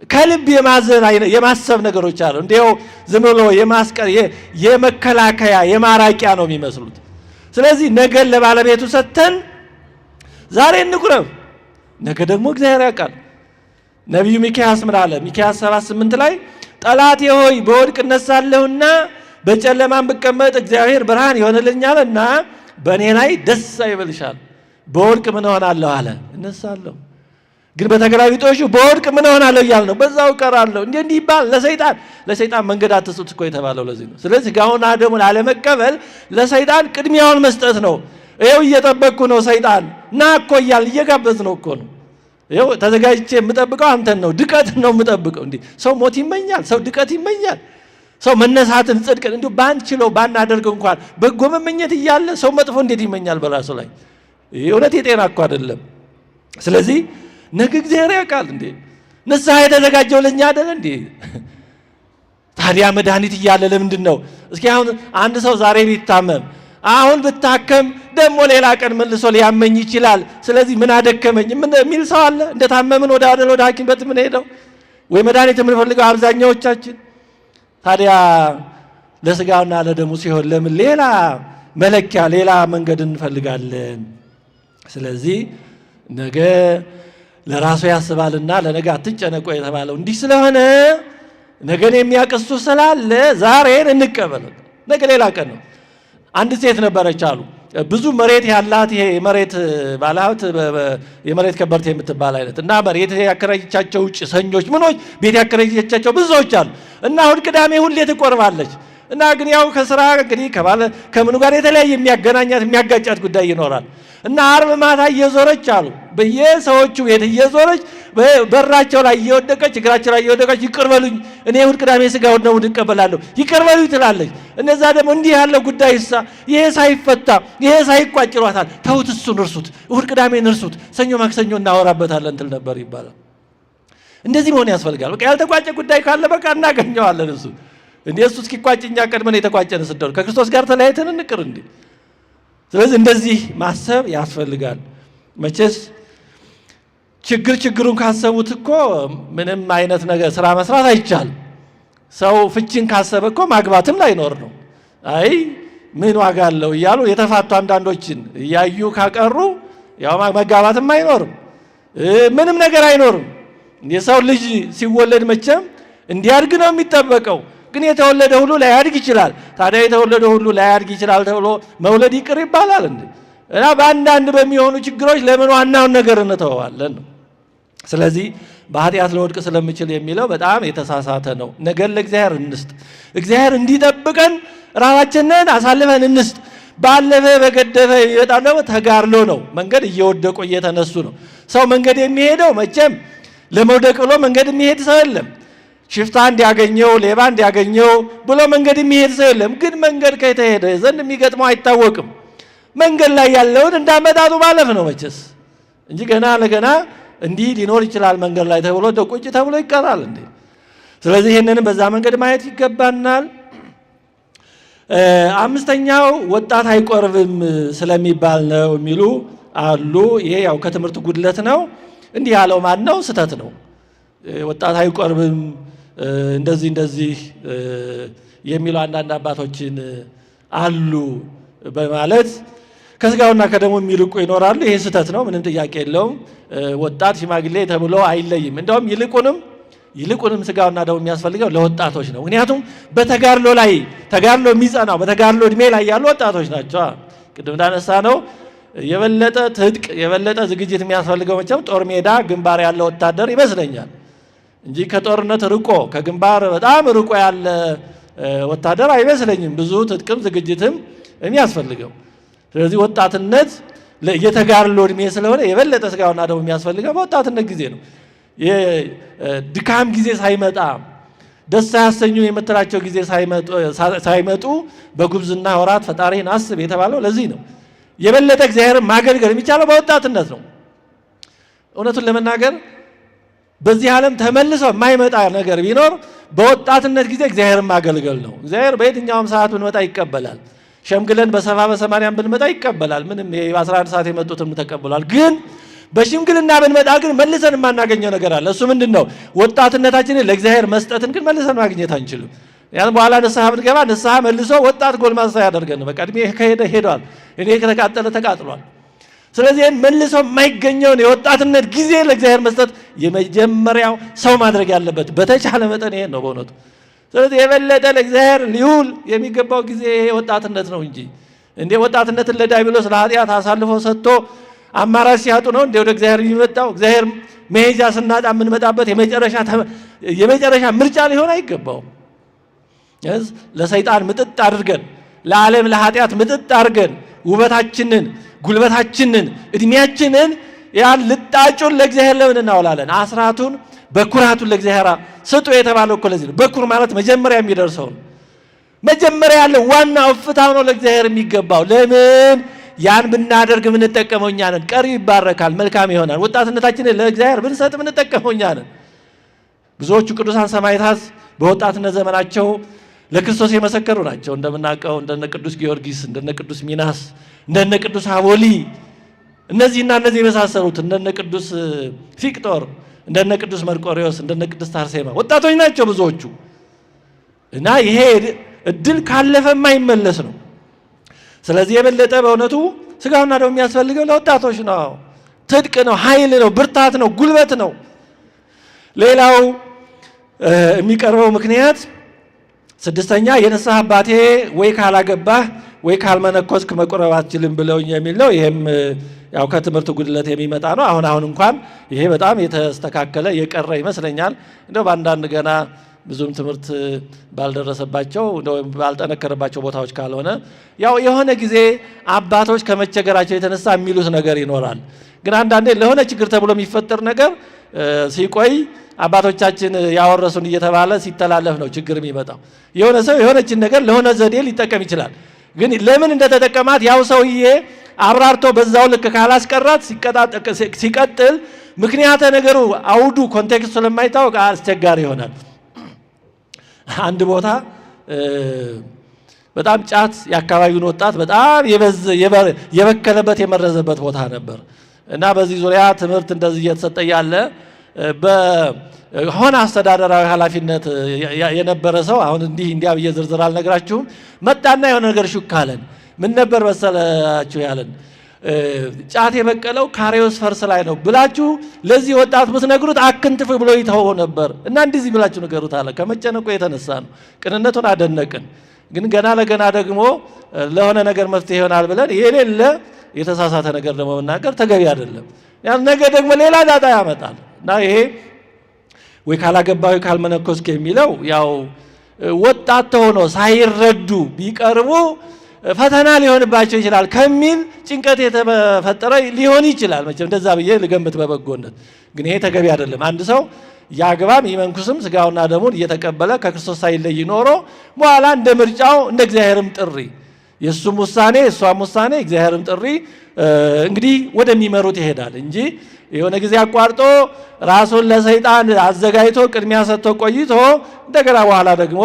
ከልብ የማዘን የማሰብ ነገሮች አሉ። እንዲያው ዝም ብሎ የማስቀር የመከላከያ የማራቂያ ነው የሚመስሉት። ስለዚህ ነገን ለባለቤቱ ሰጥተን ዛሬ እንቁረብ፣ ነገ ደግሞ እግዚአብሔር ያውቃል። ነቢዩ ሚክያስ ምን አለ? ሚክያስ 7:8 ላይ ጠላቴ ሆይ በወድቅ እነሳለሁና በጨለማም ብቀመጥ እግዚአብሔር ብርሃን ይሆንልኛልና በእኔ ላይ ደስ አይበልሻል። በወድቅ ምን ሆናለሁ አለ? እነሳለሁ። ግን በተገላቢጦሹ በወድቅ ምን ሆናለሁ እያል ነው፣ በዛው እቀራለሁ። እንዲህ ይባል ለሰይጣን መንገድ አትስጡት እኮ የተባለው ለዚህ ነው። ስለዚህ ጋውና ደሙን አለመቀበል ለሰይጣን ቅድሚያውን መስጠት ነው። ይኸው እየጠበቅኩ ነው ሰይጣን ና እኮ እያል እየጋበዝ ነው እኮ ነው። ይኸው ተዘጋጅቼ የምጠብቀው አንተን ነው፣ ድቀትን ነው የምጠብቀው። እንዲህ ሰው ሞት ይመኛል፣ ሰው ድቀት ይመኛል፣ ሰው መነሳትን ጽድቅን እንዲሁ ባንችለው ባናደርገው እንኳን በጎ መመኘት እያለ ሰው መጥፎ እንዴት ይመኛል በራሱ ላይ? እውነት የጤና እኮ አይደለም። ስለዚህ ነገ እግዚአብሔር ያውቃል እንዴ? ንስሐ የተዘጋጀው ለኛ አይደል እንዴ? ታዲያ መድኃኒት እያለ ለምንድን ነው? እስኪ አሁን አንድ ሰው ዛሬ ቢታመም አሁን ብታከም ደግሞ ሌላ ቀን መልሶ ሊያመኝ ይችላል። ስለዚህ ምን አደከመኝ የሚል ሰው አለ? እንደታመምን ወደ ሐኪም ቤት ምን ሄደው ወይ መድኃኒት የምንፈልገው አብዛኛዎቻችን። ታዲያ ለስጋውና ለደሙ ሲሆን ለምን ሌላ መለኪያ ሌላ መንገድ እንፈልጋለን? ስለዚህ ነገ ለራሱ ያስባልና ለነገ አትጨነቁ የተባለው እንዲህ ስለሆነ ነገን የሚያቀሱ ስላለ ዛሬን እንቀበል። ነገ ሌላ ቀን ነው። አንድ ሴት ነበረች አሉ ብዙ መሬት ያላት፣ ይሄ የመሬት ባለሀብት የመሬት ከበርቴ የምትባል አይነት እና መሬት ያከራየቻቸው ጭሰኞች ምኖች ቤት ያከራየቻቸው ብዙዎች አሉ እና እሑድ ቅዳሜ ሁሌ ትቆርባለች እና ግን ያው ከስራ እንግዲህ ከምኑ ጋር የተለያየ የሚያገናኛት የሚያጋጫት ጉዳይ ይኖራል እና ዓርብ ማታ እየዞረች አሉ በየሰዎቹ ቤት እየዞረች በራቸው ላይ እየወደቀች እግራቸው ላይ እየወደቀች ይቅር በሉኝ እኔ እሑድ ቅዳሜ ስጋውን ነው እቀበላለሁ ይቅር በሉኝ ትላለች። እነዛ ደግሞ እንዲህ ያለው ጉዳይ ይሄ ሳይፈታ ይሄ ሳይቋጭ ይሏታል። ተውት፣ እሱን እርሱት፣ እሑድ ቅዳሜን እርሱት፣ ሰኞ ማክሰኞ እናወራበታለን ትል ነበር ይባላል። እንደዚህ መሆን ያስፈልጋል። በቃ ያልተቋጨ ጉዳይ ካለ በቃ እናገኘዋለን። እሱ እንዴ እሱ እስኪቋጭ እኛ ቀድመን የተቋጨን ስደው ከክርስቶስ ጋር ተለያይተን እንቅር እንዴ? ስለዚህ እንደዚህ ማሰብ ያስፈልጋል። መቼስ ችግሩን ካሰቡት እኮ ምንም አይነት ነገር ስራ መስራት አይቻልም። ሰው ፍቺን ካሰበ እኮ ማግባትም ላይኖር ነው። አይ ምን ዋጋ አለው እያሉ የተፋቱ አንዳንዶችን እያዩ ካቀሩ ያው መጋባትም አይኖርም፣ ምንም ነገር አይኖርም። የሰው ልጅ ሲወለድ መቼም እንዲያድግ ነው የሚጠበቀው። ግን የተወለደ ሁሉ ላያድግ ይችላል። ታዲያ የተወለደ ሁሉ ላያድግ ይችላል ተብሎ መውለድ ይቅር ይባላል እንዴ? እና በአንዳንድ በሚሆኑ ችግሮች ለምን ዋናውን ነገር እንተዋለን ነው። ስለዚህ በኃጢአት ለወድቅ ስለምችል የሚለው በጣም የተሳሳተ ነው። ነገር ለእግዚአብሔር እንስጥ። እግዚአብሔር እንዲጠብቀን ራሳችንን አሳልፈን እንስጥ። ባለፈ በገደፈ የሚመጣው ደግሞ ተጋድሎ ነው። መንገድ እየወደቁ እየተነሱ ነው። ሰው መንገድ የሚሄደው መቼም ለመውደቅ ብሎ መንገድ የሚሄድ ሰው የለም። ሽፍታ እንዲያገኘው ሌባ እንዲያገኘው ብሎ መንገድ የሚሄድ ሰው የለም። ግን መንገድ ከተሄደ ዘንድ የሚገጥመው አይታወቅም። መንገድ ላይ ያለውን እንዳመጣጡ ማለፍ ነው መቼስ እንጂ ገና ለገና እንዲህ ሊኖር ይችላል መንገድ ላይ ተብሎ ቁጭ ተብሎ ይቀራል እንዴ? ስለዚህ ይህንንም በዛ መንገድ ማየት ይገባናል። አምስተኛው ወጣት አይቆርብም ስለሚባል ነው የሚሉ አሉ። ይሄ ያው ከትምህርት ጉድለት ነው። እንዲህ ያለው ማን ነው? ስተት ነው። ወጣት አይቆርብም እንደዚህ የሚሉ አንዳንድ አባቶችን አሉ በማለት ከስጋውና ከደሙ የሚልቁ ይኖራሉ። ይሄ ስተት ነው፣ ምንም ጥያቄ የለውም። ወጣት ሽማግሌ ተብሎ አይለይም። እንደውም ይልቁንም ስጋውና ደሙ የሚያስፈልገው ለወጣቶች ነው። ምክንያቱም በተጋድሎ ላይ ተጋድሎ የሚጸናው በተጋድሎ እድሜ ላይ ያሉ ወጣቶች ናቸው። ቅድም እንዳነሳ ነው የበለጠ ትጥቅ የበለጠ ዝግጅት የሚያስፈልገው መቼም ጦር ሜዳ ግንባር ያለ ወታደር ይመስለኛል እንጂ ከጦርነት ርቆ ከግንባር በጣም ርቆ ያለ ወታደር አይመስለኝም ብዙ ትጥቅም ዝግጅትም የሚያስፈልገው። ስለዚህ ወጣትነት የተጋድሎ እድሜ ስለሆነ የበለጠ ስጋውና ደሙ የሚያስፈልገው በወጣትነት ጊዜ ነው። የድካም ጊዜ ሳይመጣ ደስ ያሰኙ የምትላቸው ጊዜ ሳይመጡ በጉብዝና ወራት ፈጣሪን አስብ የተባለው ለዚህ ነው። የበለጠ እግዚአብሔርን ማገልገል የሚቻለው በወጣትነት ነው። እውነቱን ለመናገር በዚህ ዓለም ተመልሶ የማይመጣ ነገር ቢኖር በወጣትነት ጊዜ እግዚአብሔርን ማገልገል ነው። እግዚአብሔር በየትኛውም ሰዓት ብንመጣ ይቀበላል። ሸምግለን በ70 በ80 ብንመጣ ይቀበላል። ምንም በ11 ሰዓት የመጡትም ተቀብሏል። ግን በሽምግልና ብንመጣ ግን መልሰን የማናገኘው ነገር አለ። እሱ ምንድን ነው? ወጣትነታችንን ለእግዚአብሔር መስጠትን ግን መልሰን ማግኘት አንችልም። ያን በኋላ ንስሐ ብንገባ ንስሐ መልሶ ወጣት ጎልማሳ ያደርገን። በቃ እድሜ ከሄደ ሄዷል፣ እኔ ከተቃጠለ ተቃጥሏል። ስለዚህ መልሶ የማይገኘውን የወጣትነት ጊዜ ለእግዚአብሔር መስጠት የመጀመሪያው ሰው ማድረግ ያለበት በተቻለ መጠን ይሄን ነው በእውነቱ። ስለዚህ የበለጠ ለእግዚአብሔር ሊውል የሚገባው ጊዜ ይሄ ወጣትነት ነው እንጂ እንዴ ወጣትነትን ለዲያብሎስ ለኃጢአት አሳልፎ ሰጥቶ አማራጭ ሲያጡ ነው እንዴ ወደ እግዚአብሔር የሚመጣው? እግዚአብሔር መሄጃ ስናጣ የምንመጣበት የመጨረሻ ምርጫ ሊሆን አይገባውም። ለሰይጣን ምጥጥ አድርገን ለዓለም ለኃጢአት ምጥጥ አድርገን ውበታችንን ጉልበታችንን እድሜያችንን ያን ልጣጩን ለእግዚአብሔር ለምን እናውላለን? አስራቱን በኩራቱን ለእግዚአብሔር ስጡ የተባለው እኮ ለዚህ ነው። በኩር ማለት መጀመሪያ የሚደርሰው ነው። መጀመሪያ ያለው ዋና እፍታው ነው ለእግዚአብሔር የሚገባው። ለምን ያን ብናደርግ የምንጠቀመው እኛ ነን። ቀሪው ይባረካል፣ መልካም ይሆናል። ወጣትነታችንን ለእግዚአብሔር ብንሰጥ የምንጠቀመው እኛ ነን። ብዙዎቹ ቅዱሳን ሰማዕታት በወጣትነት ዘመናቸው ለክርስቶስ የመሰከሩ ናቸው። እንደምናውቀው እንደነ ቅዱስ ጊዮርጊስ፣ እንደነ ቅዱስ ሚናስ፣ እንደነ ቅዱስ አቦሊ እነዚህና እነዚህ የመሳሰሉት እንደነ ቅዱስ ፊቅጦር፣ እንደነ ቅዱስ መርቆሬዎስ፣ እንደነ ቅዱስ አርሴማ ወጣቶች ናቸው ብዙዎቹ። እና ይሄ እድል ካለፈ የማይመለስ ነው። ስለዚህ የበለጠ በእውነቱ ስጋውና ደሙ የሚያስፈልገው ለወጣቶች ነው። ትጥቅ ነው፣ ኃይል ነው፣ ብርታት ነው፣ ጉልበት ነው። ሌላው የሚቀርበው ምክንያት ስድስተኛ የንስሐ አባቴ ወይ ካላገባህ ወይ ካልመነኮስክ መቁረብ አትችልም ብለውኝ የሚል ነው። ይሄም ያው ከትምህርት ጉድለት የሚመጣ ነው። አሁን እንኳን ይሄ በጣም የተስተካከለ የቀረ ይመስለኛል። እንደው በአንዳንድ ገና ብዙም ትምህርት ባልደረሰባቸው እንደው ባልጠነከረባቸው ቦታዎች ካልሆነ ያው የሆነ ጊዜ አባቶች ከመቸገራቸው የተነሳ የሚሉት ነገር ይኖራል። ግን አንዳንዴ ለሆነ ችግር ተብሎ የሚፈጠር ነገር ሲቆይ አባቶቻችን ያወረሱን እየተባለ ሲተላለፍ ነው ችግር የሚመጣው። የሆነ ሰው የሆነችን ነገር ለሆነ ዘዴ ሊጠቀም ይችላል። ግን ለምን እንደተጠቀማት ያው ሰውዬ አብራርቶ በዛው ልክ ካላስቀራት ሲቀጥል ምክንያተ ነገሩ አውዱ ኮንቴክስቱ ስለማይታወቅ አስቸጋሪ ይሆናል። አንድ ቦታ በጣም ጫት የአካባቢውን ወጣት በጣም የበከለበት የመረዘበት ቦታ ነበር እና በዚህ ዙሪያ ትምህርት እንደዚህ እየተሰጠ ያለ በሆነ አስተዳደራዊ ኃላፊነት የነበረ ሰው አሁን እንዲያ ብዬ ዝርዝር አልነግራችሁም። መጣና የሆነ ነገር ሹክ አለን። ምን ነበር መሰላችሁ ያለን? ጫት የበቀለው ካሪዮስ ፈርስ ላይ ነው ብላችሁ ለዚህ ወጣት ብትነግሩት አክንትፍ ብሎ ይተው ነበር እና እንደዚህ ብላችሁ ንገሩት አለ። ከመጨነቁ የተነሳ ነው። ቅንነቱን አደነቅን። ግን ገና ለገና ደግሞ ለሆነ ነገር መፍትሄ ይሆናል ብለን የሌለ የተሳሳተ ነገር ደግሞ መናገር ተገቢ አይደለም። ያን ነገር ደግሞ ሌላ ዳጣ ያመጣል እና ይሄ ወይ ካላገባ ወይ ካልመነኮስክ የሚለው ያው ወጣት ሆኖ ሳይረዱ ቢቀርቡ ፈተና ሊሆንባቸው ይችላል ከሚል ጭንቀት የተፈጠረ ሊሆን ይችላል። መቼም እንደዛ ብዬ ልገምት በበጎነት። ግን ይሄ ተገቢ አይደለም። አንድ ሰው ያግባም ይመንኩስም ስጋውና ደሙን እየተቀበለ ከክርስቶስ ሳይለይ ኖሮ በኋላ እንደ ምርጫው እንደ እግዚአብሔርም ጥሪ የእሱም ውሳኔ የእሷም ውሳኔ እግዚአብሔርም ጥሪ እንግዲህ ወደሚመሩት ይሄዳል እንጂ የሆነ ጊዜ አቋርጦ ራሱን ለሰይጣን አዘጋጅቶ ቅድሚያ ሰጥቶ ቆይቶ እንደገና በኋላ ደግሞ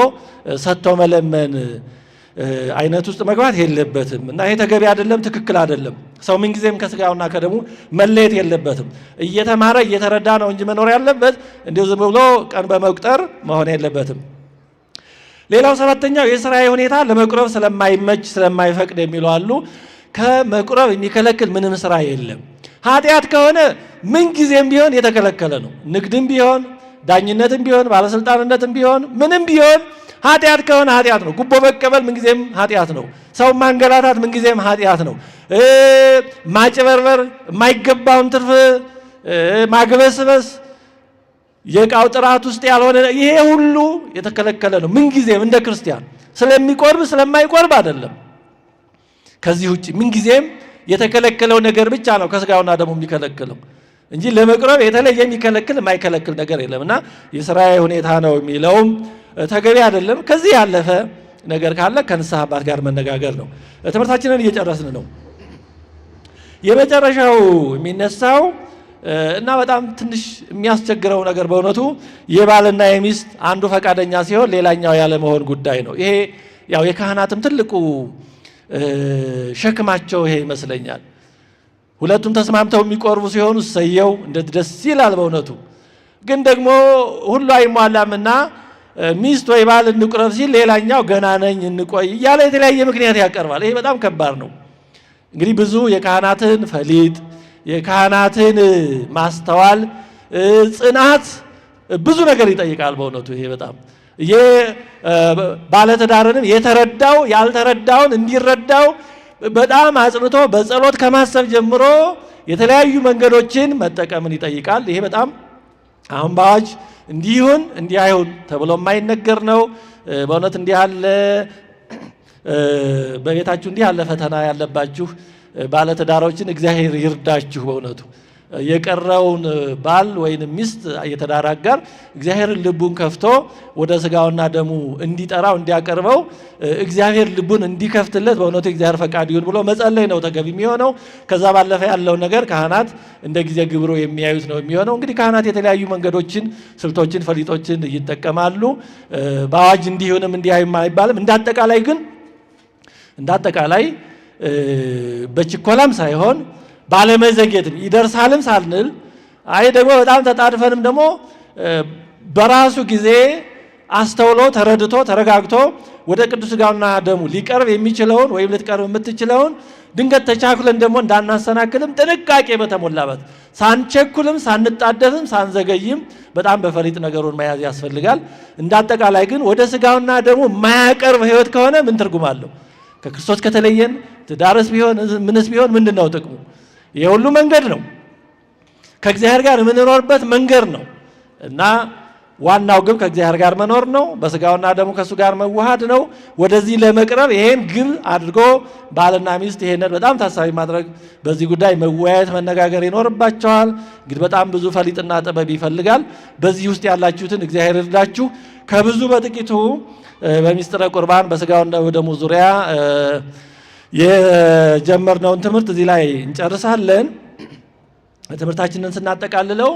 ሰጥቶ መለመን አይነት ውስጥ መግባት የለበትም እና ይሄ ተገቢ አይደለም፣ ትክክል አይደለም። ሰው ምንጊዜም ከስጋውና ከደሙ መለየት የለበትም። እየተማረ እየተረዳ ነው እንጂ መኖር ያለበት እንዲሁ ዝም ብሎ ቀን በመቁጠር መሆን የለበትም። ሌላው ሰባተኛው የሥራዬ ሁኔታ ለመቁረብ ስለማይመች ስለማይፈቅድ የሚሉ አሉ። ከመቁረብ የሚከለክል ምንም ስራ የለም። ኃጢአት ከሆነ ምንጊዜም ቢሆን የተከለከለ ነው። ንግድም ቢሆን ዳኝነትም ቢሆን ባለስልጣንነትም ቢሆን ምንም ቢሆን ኃጢአት ከሆነ ኃጢአት ነው። ጉቦ መቀበል ምንጊዜም ኃጢአት ነው። ሰው ማንገላታት ምንጊዜም ኃጢአት ነው። ማጭበርበር፣ የማይገባውን ትርፍ ማግበስበስ፣ የዕቃው ጥራት ውስጥ ያልሆነ ይሄ ሁሉ የተከለከለ ነው። ምንጊዜም እንደ ክርስቲያን ስለሚቆርብ ስለማይቆርብ አይደለም። ከዚህ ውጭ ምንጊዜም የተከለከለው ነገር ብቻ ነው ከስጋውና ደሙ የሚከለክለው እንጂ ለመቁረብ የተለየ የሚከለክል የማይከለክል ነገር የለምና የሥራዬ ሁኔታ ነው የሚለውም ተገቢ አይደለም። ከዚህ ያለፈ ነገር ካለ ከንስሐ አባት ጋር መነጋገር ነው። ትምህርታችንን እየጨረስን ነው። የመጨረሻው የሚነሳው እና በጣም ትንሽ የሚያስቸግረው ነገር በእውነቱ የባልና የሚስት አንዱ ፈቃደኛ ሲሆን ሌላኛው ያለመሆን ጉዳይ ነው። ይሄ ያው የካህናትም ትልቁ ሸክማቸው ይሄ ይመስለኛል። ሁለቱም ተስማምተው የሚቆርቡ ሲሆኑ ሰየው እንዴት ደስ ይላል በእውነቱ። ግን ደግሞ ሁሉ አይሟላምና ሚስት ወይ ባል እንቁረብ ሲል ሌላኛው ገና ነኝ እንቆይ እያለ የተለያየ ምክንያት ያቀርባል። ይሄ በጣም ከባድ ነው። እንግዲህ ብዙ የካህናትን ፈሊጥ የካህናትን ማስተዋል ጽናት ብዙ ነገር ይጠይቃል በእውነቱ። ይሄ በጣም ባለትዳርንም የተረዳው ያልተረዳውን እንዲረዳው በጣም አጽንቶ በጸሎት ከማሰብ ጀምሮ የተለያዩ መንገዶችን መጠቀምን ይጠይቃል። ይሄ በጣም አሁን በአዋጅ እንዲህ ይሁን እንዲህ አይሁን ተብሎ የማይነገር ነው። በእውነት እንዲህ ያለ በቤታችሁ እንዲህ ያለ ፈተና ያለባችሁ ባለትዳሮችን እግዚአብሔር ይርዳችሁ። በእውነቱ የቀረውን ባል ወይንም ሚስት የተዳር አጋር እግዚአብሔር ልቡን ከፍቶ ወደ ስጋውና ደሙ እንዲጠራው እንዲያቀርበው እግዚአብሔር ልቡን እንዲከፍትለት በእውነቱ እግዚአብሔር ፈቃድ ይሁን ብሎ መጸለይ ነው ተገቢ የሚሆነው። ከዛ ባለፈ ያለው ነገር ካህናት እንደ ጊዜ ግብሮ የሚያዩት ነው የሚሆነው። እንግዲህ ካህናት የተለያዩ መንገዶችን፣ ስልቶችን፣ ፈሊጦችን ይጠቀማሉ። በአዋጅ እንዲሁንም እንዲያዩም አይባልም። እንዳጠቃላይ በችኮላም ሳይሆን ባለመዘግየትም ይደርሳልም ሳንል አይ ደግሞ በጣም ተጣድፈንም ደግሞ በራሱ ጊዜ አስተውሎ ተረድቶ ተረጋግቶ ወደ ቅዱስ ሥጋውና ደሙ ሊቀርብ የሚችለውን ወይም ልትቀርብ የምትችለውን ድንገት ተቻኩለን ደግሞ እንዳናሰናክልም ጥንቃቄ በተሞላበት ሳንቸኩልም ሳንጣደፍም ሳንዘገይም በጣም በፈሊጥ ነገሩን መያዝ ያስፈልጋል። እንዳጠቃላይ ግን ወደ ሥጋውና ደሙ የማያቀርብ ሕይወት ከሆነ ምን ትርጉም አለው? ከክርስቶስ ከተለየን ትዳርስ ቢሆን ምንስ ቢሆን ምንድን ነው ጥቅሙ? ይሄ ሁሉ መንገድ ነው፣ ከእግዚአብሔር ጋር የምንኖርበት መንገድ ነው እና ዋናው ግብ ከእግዚአብሔር ጋር መኖር ነው። በሥጋውና ደሙ ከእሱ ጋር መዋሃድ ነው። ወደዚህ ለመቅረብ ይሄን ግብ አድርጎ ባልና ሚስት ይሄንን በጣም ታሳቢ ማድረግ በዚህ ጉዳይ መወያየት መነጋገር ይኖርባቸዋል። እንግዲህ በጣም ብዙ ፈሊጥና ጥበብ ይፈልጋል። በዚህ ውስጥ ያላችሁትን እግዚአብሔር ይርዳችሁ። ከብዙ በጥቂቱ በሚስጥረ ቁርባን በሥጋውና በደሙ ዙሪያ የጀመርነውን ትምህርት እዚህ ላይ እንጨርሳለን። ትምህርታችንን ስናጠቃልለው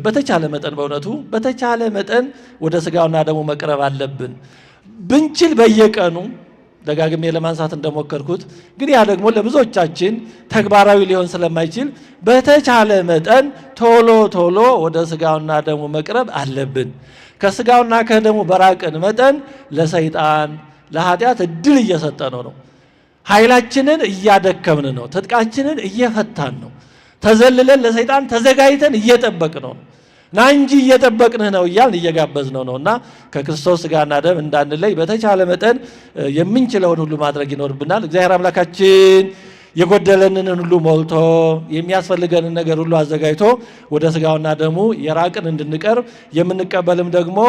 በተቻለ መጠን በእውነቱ በተቻለ መጠን ወደ ሥጋውና ደሙ መቅረብ አለብን። ብንችል በየቀኑ ደጋግሜ ለማንሳት እንደሞከርኩት ግን ያ ደግሞ ለብዙዎቻችን ተግባራዊ ሊሆን ስለማይችል በተቻለ መጠን ቶሎ ወደ ሥጋውና ደሙ መቅረብ አለብን። ከሥጋውና ከደሙ በራቅን መጠን ለሰይጣን ለኃጢአት እድል እየሰጠነው ነው። ኃይላችንን እያደከምን ነው። ትጥቃችንን እየፈታን ነው። ተዘልለን ለሰይጣን ተዘጋጅተን እየጠበቅነው ነው እና እንጂ እየጠበቅንህ ነው እያልን እየጋበዝነው ነውና ከክርስቶስ ሥጋና ደም እንዳንለይ በተቻለ መጠን የምንችለውን ሁሉ ማድረግ ይኖርብናል። እግዚአብሔር አምላካችን የጎደለንን ሁሉ ሞልቶ የሚያስፈልገንን ነገር ሁሉ አዘጋጅቶ ወደ ሥጋውና ደሙ የራቅን እንድንቀርብ የምንቀበልም ደግሞ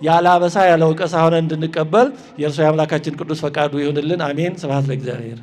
ያለ አበሳ ያለ ወቀሳ ሆነን እንድንቀበል የእርሱ የአምላካችን ቅዱስ ፈቃዱ ይሁንልን። አሜን። ስብሐት ለእግዚአብሔር።